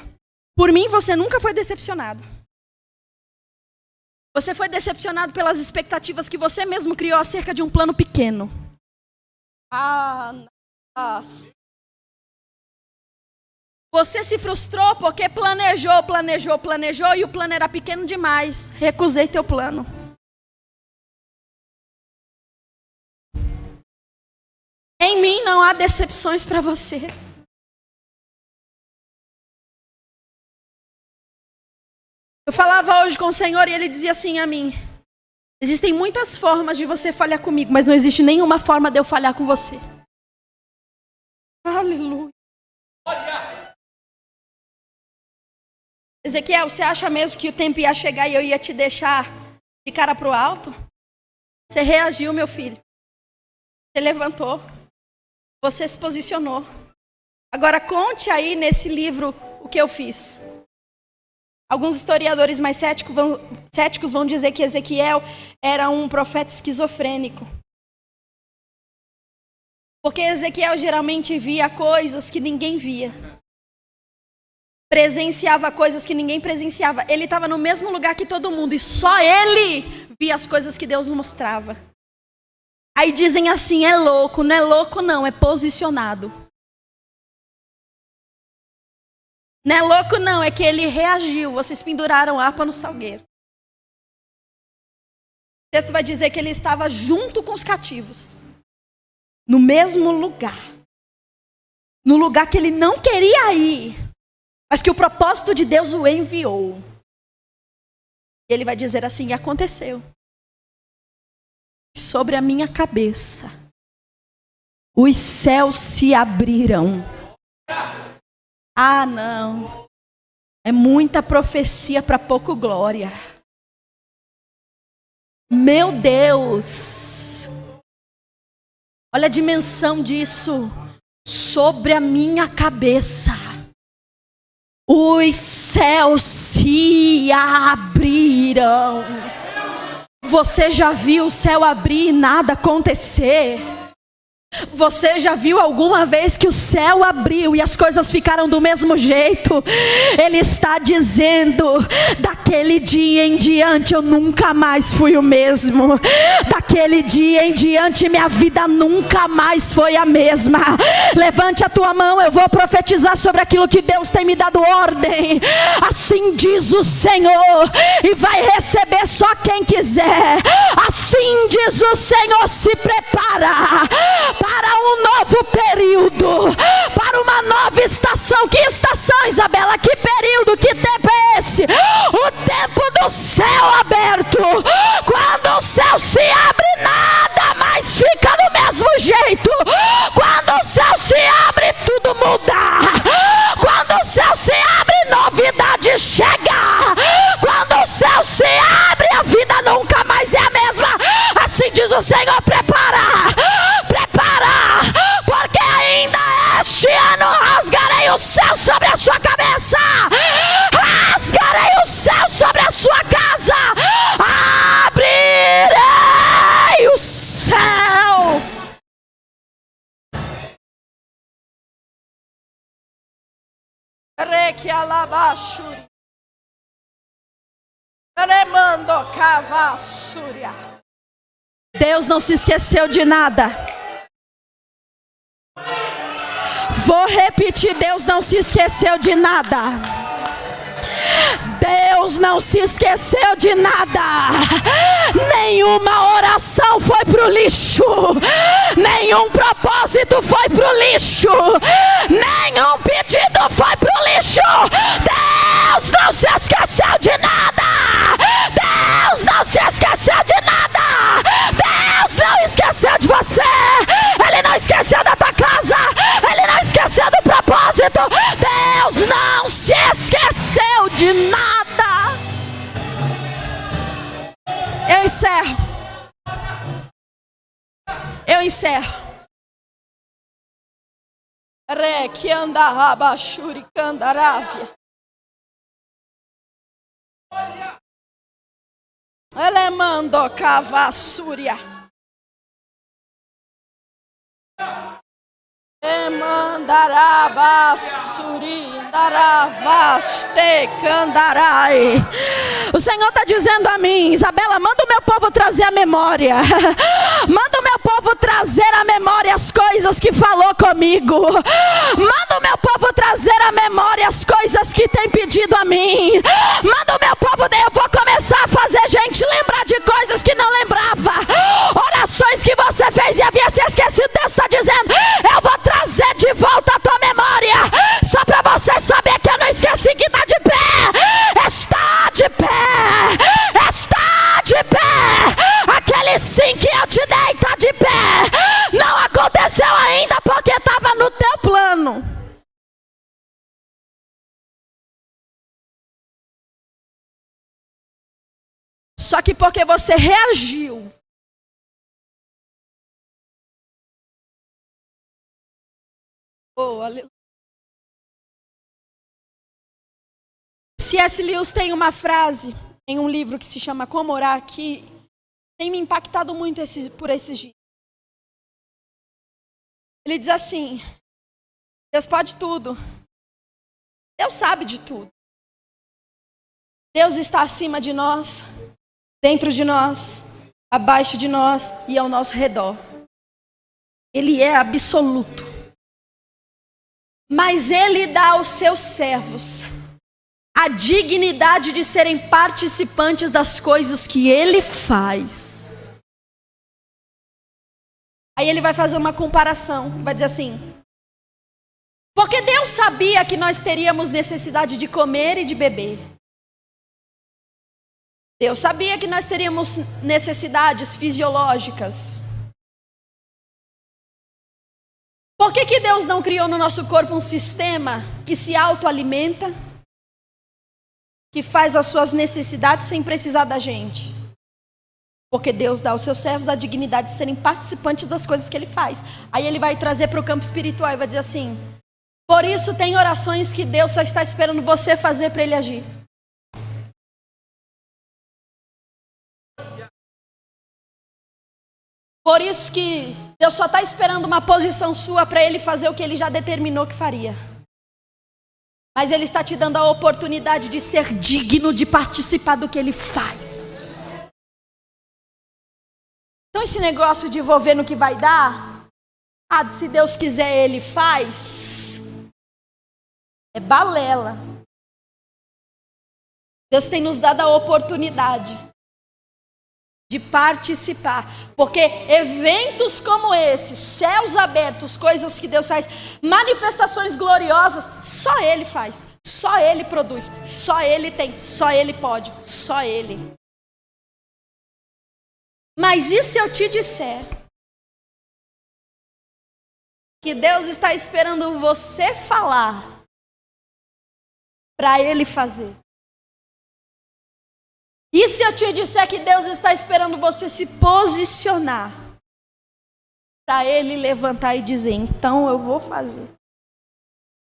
Speaker 1: Por mim, você nunca foi decepcionado. Você foi decepcionado pelas expectativas que você mesmo criou acerca de um plano pequeno. Nossa. Você se frustrou porque planejou e o plano era pequeno demais. Recusei teu plano. Em mim não há decepções para você. Eu falava hoje com o Senhor e Ele dizia assim a mim: existem muitas formas de você falhar comigo, mas não existe nenhuma forma de eu falhar com você. Aleluia. Ezequiel, você acha mesmo que o tempo ia chegar e eu ia te deixar de cara pro alto? Você reagiu, meu filho. Você levantou. Você se posicionou. Agora conte aí nesse livro o que eu fiz. Alguns historiadores mais céticos vão dizer que Ezequiel era um profeta esquizofrênico. Porque Ezequiel geralmente via coisas que ninguém via. Presenciava coisas que ninguém presenciava. Ele estava no mesmo lugar que todo mundo e só ele via as coisas que Deus mostrava. Aí dizem assim: é louco. Não é louco não, é posicionado. Não é louco não, é que ele reagiu. Vocês penduraram harpa no salgueiro. O texto vai dizer que ele estava junto com os cativos. No mesmo lugar. No lugar que ele não queria ir. Mas que o propósito de Deus o enviou. E ele vai dizer assim: e aconteceu. Sobre a minha cabeça, os céus se abriram. Ah, não. É muita profecia para pouco glória. Meu Deus. Olha a dimensão disso. Sobre a minha cabeça, os céus se abriram. Você já viu o céu abrir e nada acontecer? Você já viu alguma vez que o céu abriu e as coisas ficaram do mesmo jeito? Ele está dizendo: daquele dia em diante eu nunca mais fui o mesmo. Daquele dia em diante minha vida nunca mais foi a mesma. Levante a tua mão, eu vou profetizar sobre aquilo que Deus tem me dado ordem. Assim diz o Senhor, e vai receber só quem quiser. Assim diz o Senhor: se prepara para um novo período, para uma nova estação. Que estação, Isabela? Que período? Que tempo é esse? O tempo do céu aberto, Este ano rasgarei o céu sobre a sua cabeça. Rasgarei o céu sobre a sua casa. Abrirei o céu. Reque alabashuri. Remando cavassúria. Deus não se esqueceu de nada. Vou repetir, Deus não se esqueceu de nada. Deus não se esqueceu de nada. Nenhuma oração foi pro lixo. Nenhum propósito foi pro lixo. Nenhum pedido foi pro lixo. Deus não se esqueceu de nada. Deus não se esqueceu de nada. Deus não esqueceu de você. Ele não esqueceu da tua casa. Ele não esqueceu do propósito. Deus não se esqueceu de nada. Eu encerro. Eu encerro. Reque andaraba shuri candaravia. Ele mandou cavassúria. Emandaraba suri daravaste candarai. O Senhor está dizendo a mim: Isabela, manda o meu povo trazer a memória. Manda o meu povo trazer a memória as coisas que falou comigo. Manda o meu povo trazer a memória as coisas que tem pedido a mim. Manda o meu povo, eu vou começar a fazer gente lembrar de coisas que não lembrava. Orações que você fez e havia se esquecido. Deus está dizendo: eu vou trazer de volta a tua memória. Só para você saber que eu não esqueci que está de pé. Está de pé. Está de pé. Aquele sim que eu te dei está de pé. Não aconteceu ainda porque estava no teu plano. Só que porque você reagiu. Oh, aleluia. C.S. Lewis tem uma frase em um livro que se chama Como Orar, que tem me impactado muito por esses dias. Ele diz assim: Deus pode tudo. Deus sabe de tudo. Deus está acima de nós, dentro de nós, abaixo de nós e ao nosso redor. Ele é absoluto. Mas Ele dá aos seus servos a dignidade de serem participantes das coisas que Ele faz. Aí ele vai fazer uma comparação, vai dizer assim: porque Deus sabia que nós teríamos necessidade de comer e de beber. Deus sabia que nós teríamos necessidades fisiológicas. Por que Deus não criou no nosso corpo um sistema que se autoalimenta, que faz as suas necessidades sem precisar da gente? Porque Deus dá aos seus servos a dignidade de serem participantes das coisas que Ele faz. Aí Ele vai trazer para o campo espiritual e vai dizer assim: por isso tem orações que Deus só está esperando você fazer para Ele agir. Por isso que Deus só está esperando uma posição sua para Ele fazer o que Ele já determinou que faria. Mas Ele está te dando a oportunidade de ser digno de participar do que Ele faz. Então esse negócio de vou ver no que vai dar, se Deus quiser Ele faz, é balela. Deus tem nos dado a oportunidade de participar, porque eventos como esses, céus abertos, coisas que Deus faz, manifestações gloriosas, só Ele faz, só Ele produz, só Ele tem, só Ele pode, só Ele. Mas e se eu te disser que Deus está esperando você falar para Ele fazer? E se eu te disser que Deus está esperando você se posicionar para Ele levantar e dizer: então eu vou fazer?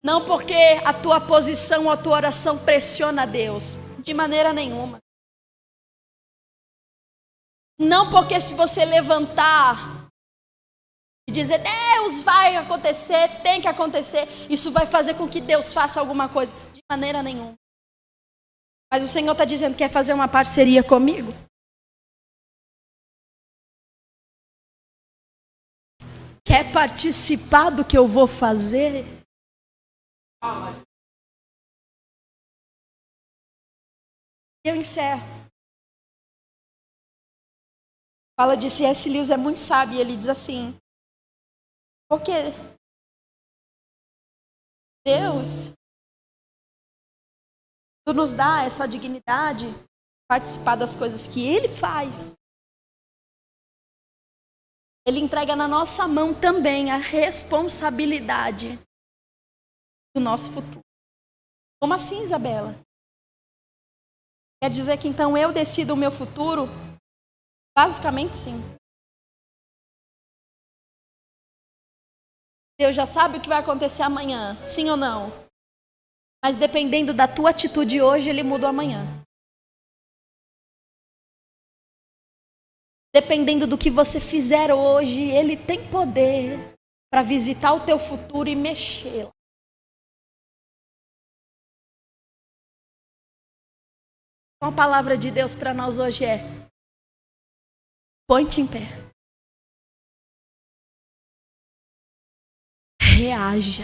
Speaker 1: Não porque a tua posição ou a tua oração pressiona a Deus, de maneira nenhuma. Não porque se você levantar e dizer, Deus, vai acontecer, tem que acontecer, isso vai fazer com que Deus faça alguma coisa. De maneira nenhuma. Mas o Senhor está dizendo, quer fazer uma parceria comigo? Quer participar do que eu vou fazer? Eu encerro. Fala de C.S. Lewis, é muito sábio, ele diz assim, porque Deus nos dá essa dignidade, participar das coisas que Ele faz. Ele entrega na nossa mão também a responsabilidade do nosso futuro. Como assim, Isabela? Quer dizer que então eu decido o meu futuro? Basicamente sim. Deus já sabe o que vai acontecer amanhã, sim ou não? Mas dependendo da tua atitude hoje, Ele muda o amanhã. Dependendo do que você fizer hoje, Ele tem poder para visitar o teu futuro e mexê-lo. Então a palavra de Deus para nós hoje é: põe-te em pé. Reaja.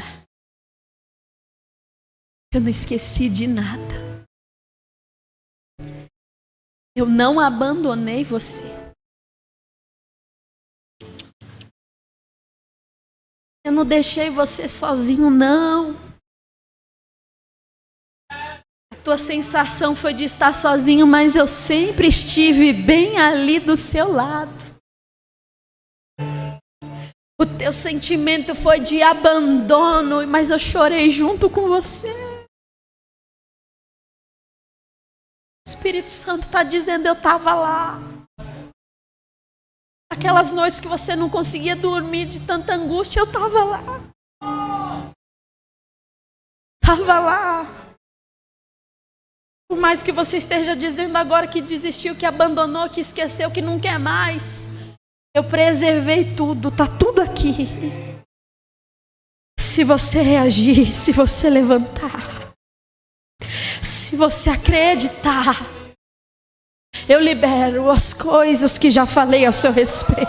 Speaker 1: Eu não esqueci de nada. Eu não abandonei você. Eu não deixei você sozinho, não. A tua sensação foi de estar sozinho, mas eu sempre estive bem ali do seu lado. O teu sentimento foi de abandono, mas eu chorei junto com você. O Espírito Santo está dizendo, eu estava lá. Aquelas noites que você não conseguia dormir de tanta angústia, eu estava lá. Estava lá. Por mais que você esteja dizendo agora que desistiu, que abandonou, que esqueceu, que não quer mais, eu preservei tudo, está tudo aqui. Se você reagir, se você levantar, se você acreditar, eu libero as coisas que já falei ao seu respeito.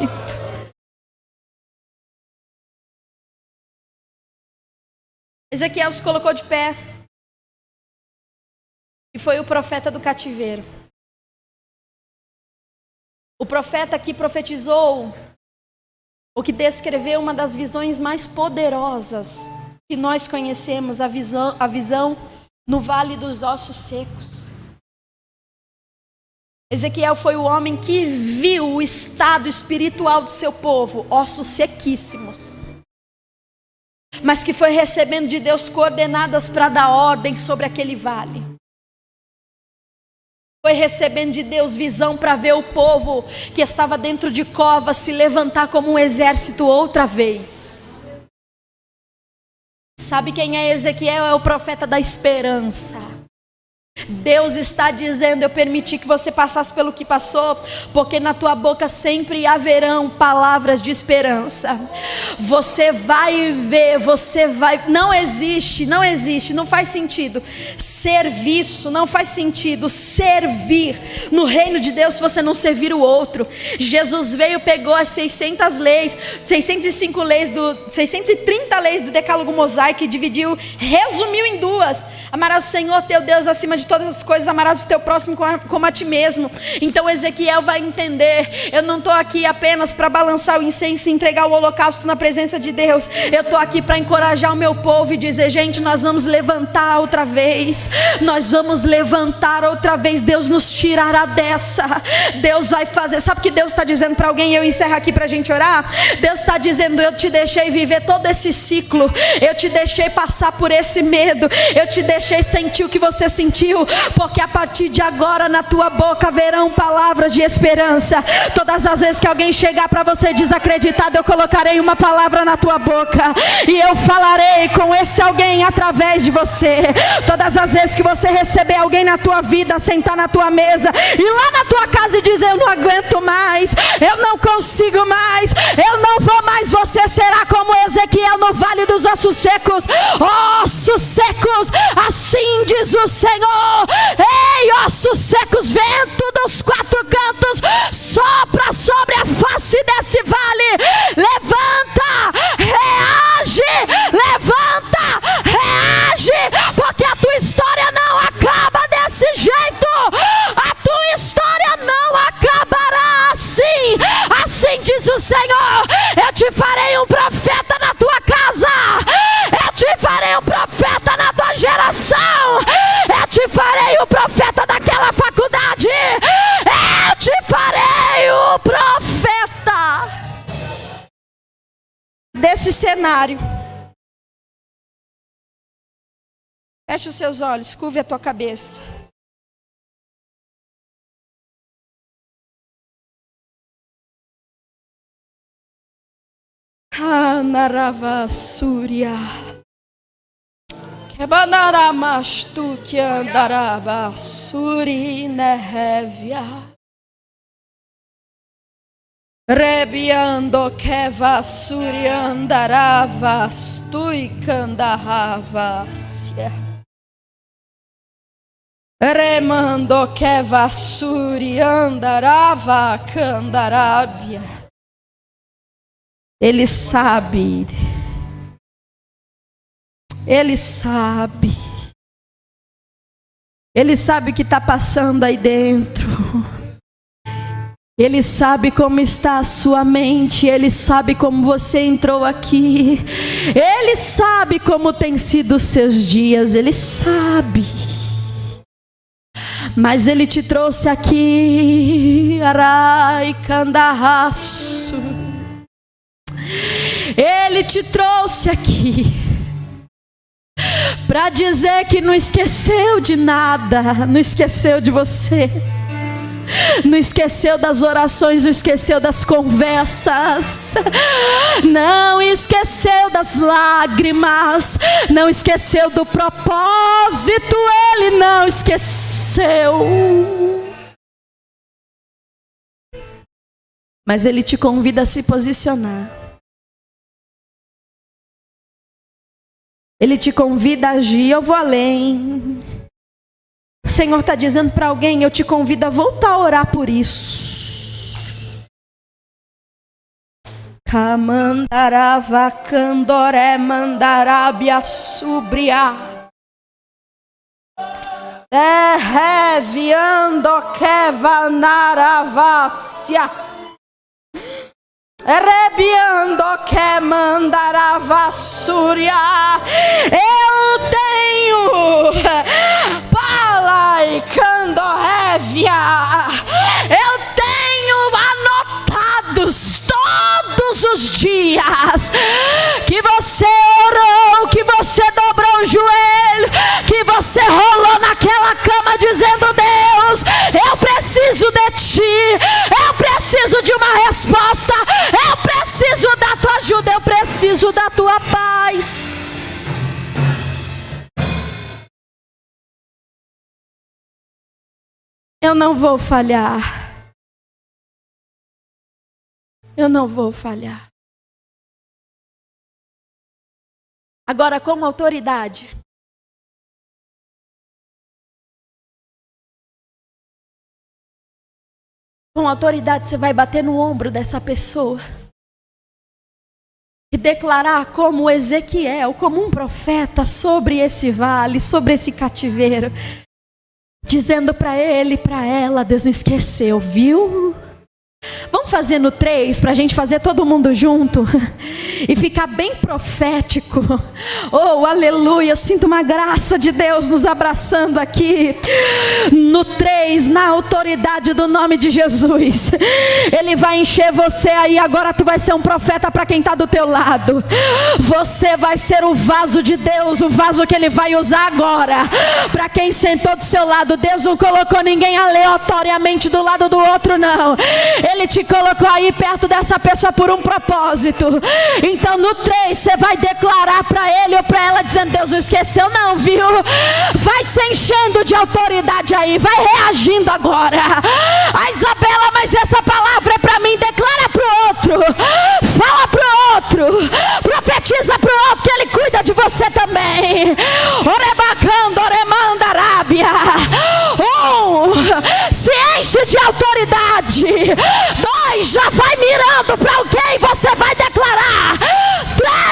Speaker 1: Ezequiel se colocou de pé e foi o profeta do cativeiro. O profeta que profetizou, ou que descreveu uma das visões mais poderosas que nós conhecemos, a visão no Vale dos Ossos Secos. Ezequiel foi o homem que viu o estado espiritual do seu povo, ossos sequíssimos, mas que foi recebendo de Deus coordenadas para dar ordem sobre aquele vale. Foi recebendo de Deus visão para ver o povo que estava dentro de covas se levantar como um exército outra vez. Sabe quem é Ezequiel? É o profeta da esperança. Deus está dizendo, eu permiti que você passasse pelo que passou, porque na tua boca sempre haverão palavras de esperança. Você vai ver, não existe, não faz sentido. Serviço, não faz sentido servir no reino de Deus se você não servir o outro. Jesus veio, pegou as 630 leis do decálogo mosaico e dividiu, resumiu em duas. Amarás o Senhor teu Deus acima de todas as coisas, amarás o teu próximo como a ti mesmo. Então Ezequiel vai entender, eu não estou aqui apenas para balançar o incenso e entregar o holocausto na presença de Deus. Eu estou aqui para encorajar o meu povo e dizer, gente, nós vamos levantar outra vez. Nós vamos levantar outra vez. Deus nos tirará dessa. Deus vai fazer. Sabe o que Deus está dizendo para alguém? Eu encerro aqui para a gente orar. Deus está dizendo, eu te deixei viver todo esse ciclo. Eu te deixei passar por esse medo. Eu te deixei sentir o que você sentiu. desistiu, porque a partir de agora na tua boca verão palavras de esperança. Todas as vezes que alguém chegar para você desacreditado, eu colocarei uma palavra na tua boca e eu falarei com esse alguém através de você. Todas as vezes que você receber alguém na tua vida, sentar na tua mesa e lá na tua casa e dizer: eu não aguento mais, eu não consigo mais, eu não vou mais, você será como Ezequiel no vale dos ossos secos. Ossos secos, assim diz o Senhor: ei, ossos secos, vento dos quatro cantos, sopra sobre a face desse vale, levanta, reage, levanta, reage, porque a tua história não acaba desse jeito, a tua história não acabará assim. Assim diz o Senhor: eu te farei um profeta na tua casa, eu te farei um profeta na tua geração, eu te farei o profeta daquela faculdade, eu te farei o profeta desse cenário. Feche os seus olhos, curve a tua cabeça. Anarava Surya Kebanaramastu que andaraba Suri Nehevia Rebiando Keva Suri andarava Stui Kandarava Remando Keva Suri andarava Kandarabia. Ele sabe, Ele sabe o que está passando aí dentro, Ele sabe como está a sua mente, Ele sabe como você entrou aqui, Ele sabe como tem sido os seus dias, Ele sabe, mas Ele te trouxe aqui, Arai Kandahasu. Ele te trouxe aqui para dizer que não esqueceu de nada, não esqueceu de você, não esqueceu das orações, não esqueceu das conversas, não esqueceu das lágrimas, não esqueceu do propósito, Ele não esqueceu. Mas Ele te convida a se posicionar. Ele te convida a agir. Eu vou além. O Senhor está dizendo para alguém: eu te convido a voltar a orar por isso. Kamandarava Kandoré Mandarabia Subria Reviando Kevanaravasia Rebiando que mandarava Súria. Eu tenho Palai Candorrévia. Eu tenho anotados todos os dias que você orou, que você dobrou o joelho, que você rolou naquela cama dizendo: Deus, eu preciso de ti, eu preciso de uma resposta, eu preciso da tua ajuda, eu preciso da tua paz. Eu não vou falhar. Eu não vou falhar. Agora, como autoridade, com autoridade você vai bater no ombro dessa pessoa e declarar como Ezequiel, como um profeta, sobre esse vale, sobre esse cativeiro, dizendo para ele e para ela: Deus não esqueceu, viu? Vamos fazer no 3, para a gente fazer todo mundo junto e ficar bem profético. Oh, aleluia, sinto uma graça de Deus nos abraçando aqui. No 3, na autoridade do nome de Jesus, Ele vai encher você aí. Agora tu vai ser um profeta para quem está do teu lado. Você vai ser o vaso de Deus, o vaso que Ele vai usar agora. Para quem sentou do seu lado, Deus não colocou ninguém aleatoriamente do lado do outro, não. Ele te colocou aí perto dessa pessoa por um propósito. Então no 3 você vai declarar para ele ou para ela, dizendo: Deus não esqueceu não, viu? Vai se enchendo de autoridade aí, vai reagindo agora. Ah, Isabela, mas essa palavra é para mim. Declara para o outro, fala para o outro, profetiza para o outro que ele cuida de você também. Orebacando, oremanda, arábia. Se enche de autoridade. 2, já vai mirando para alguém, você vai declarar.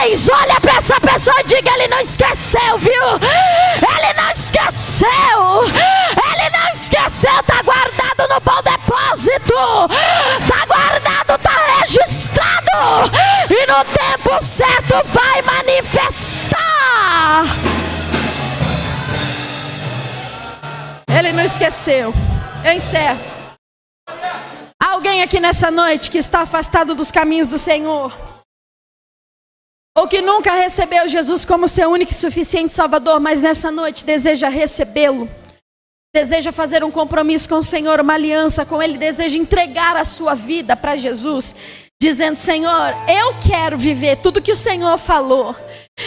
Speaker 1: 3, olha para essa pessoa e diga: ele não esqueceu, viu? Ele não esqueceu. Ele não esqueceu, está guardado no bom depósito. Está guardado, está registrado. E no tempo certo vai manifestar. Ele não esqueceu. Eu encerro. Alguém aqui nessa noite que está afastado dos caminhos do Senhor, ou que nunca recebeu Jesus como seu único e suficiente Salvador, mas nessa noite deseja recebê-lo, deseja fazer um compromisso com o Senhor, uma aliança com Ele, deseja entregar a sua vida para Jesus, dizendo: Senhor, eu quero viver tudo que o Senhor falou.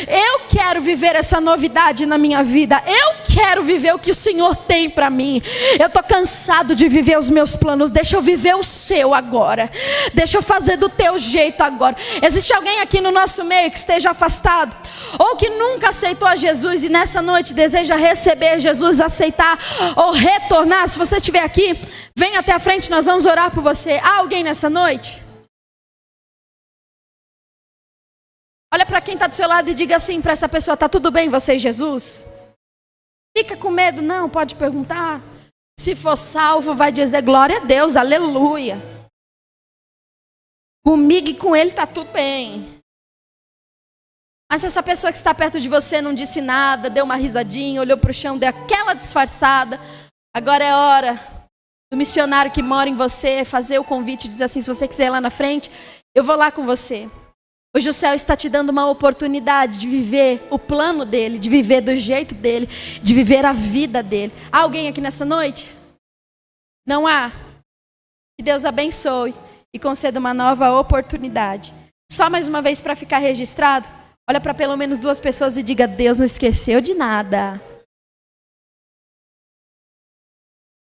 Speaker 1: Eu quero viver essa novidade na minha vida. Eu quero viver o que o Senhor tem para mim. Eu estou cansado de viver os meus planos. Deixa eu viver o seu agora. Deixa eu fazer do teu jeito agora. Existe alguém aqui no nosso meio que esteja afastado, ou que nunca aceitou a Jesus e nessa noite deseja receber Jesus, aceitar ou retornar? Se você estiver aqui, vem até a frente, nós vamos orar por você. Há alguém nessa noite? Olha para quem está do seu lado e diga assim para essa pessoa: está tudo bem você e Jesus? Fica com medo? Não, pode perguntar. Se for salvo, vai dizer: glória a Deus, aleluia. Comigo e com ele está tudo bem. Mas se essa pessoa que está perto de você não disse nada, deu uma risadinha, olhou para o chão, deu aquela disfarçada, agora é hora do missionário que mora em você fazer o convite e dizer assim: se você quiser ir lá na frente, eu vou lá com você. Hoje o céu está te dando uma oportunidade de viver o plano dele, de viver do jeito dele, de viver a vida dele. Há alguém aqui nessa noite? Não há? Que Deus abençoe e conceda uma nova oportunidade. Só mais uma vez para ficar registrado, olha para pelo menos 2 pessoas e diga: Deus não esqueceu de nada.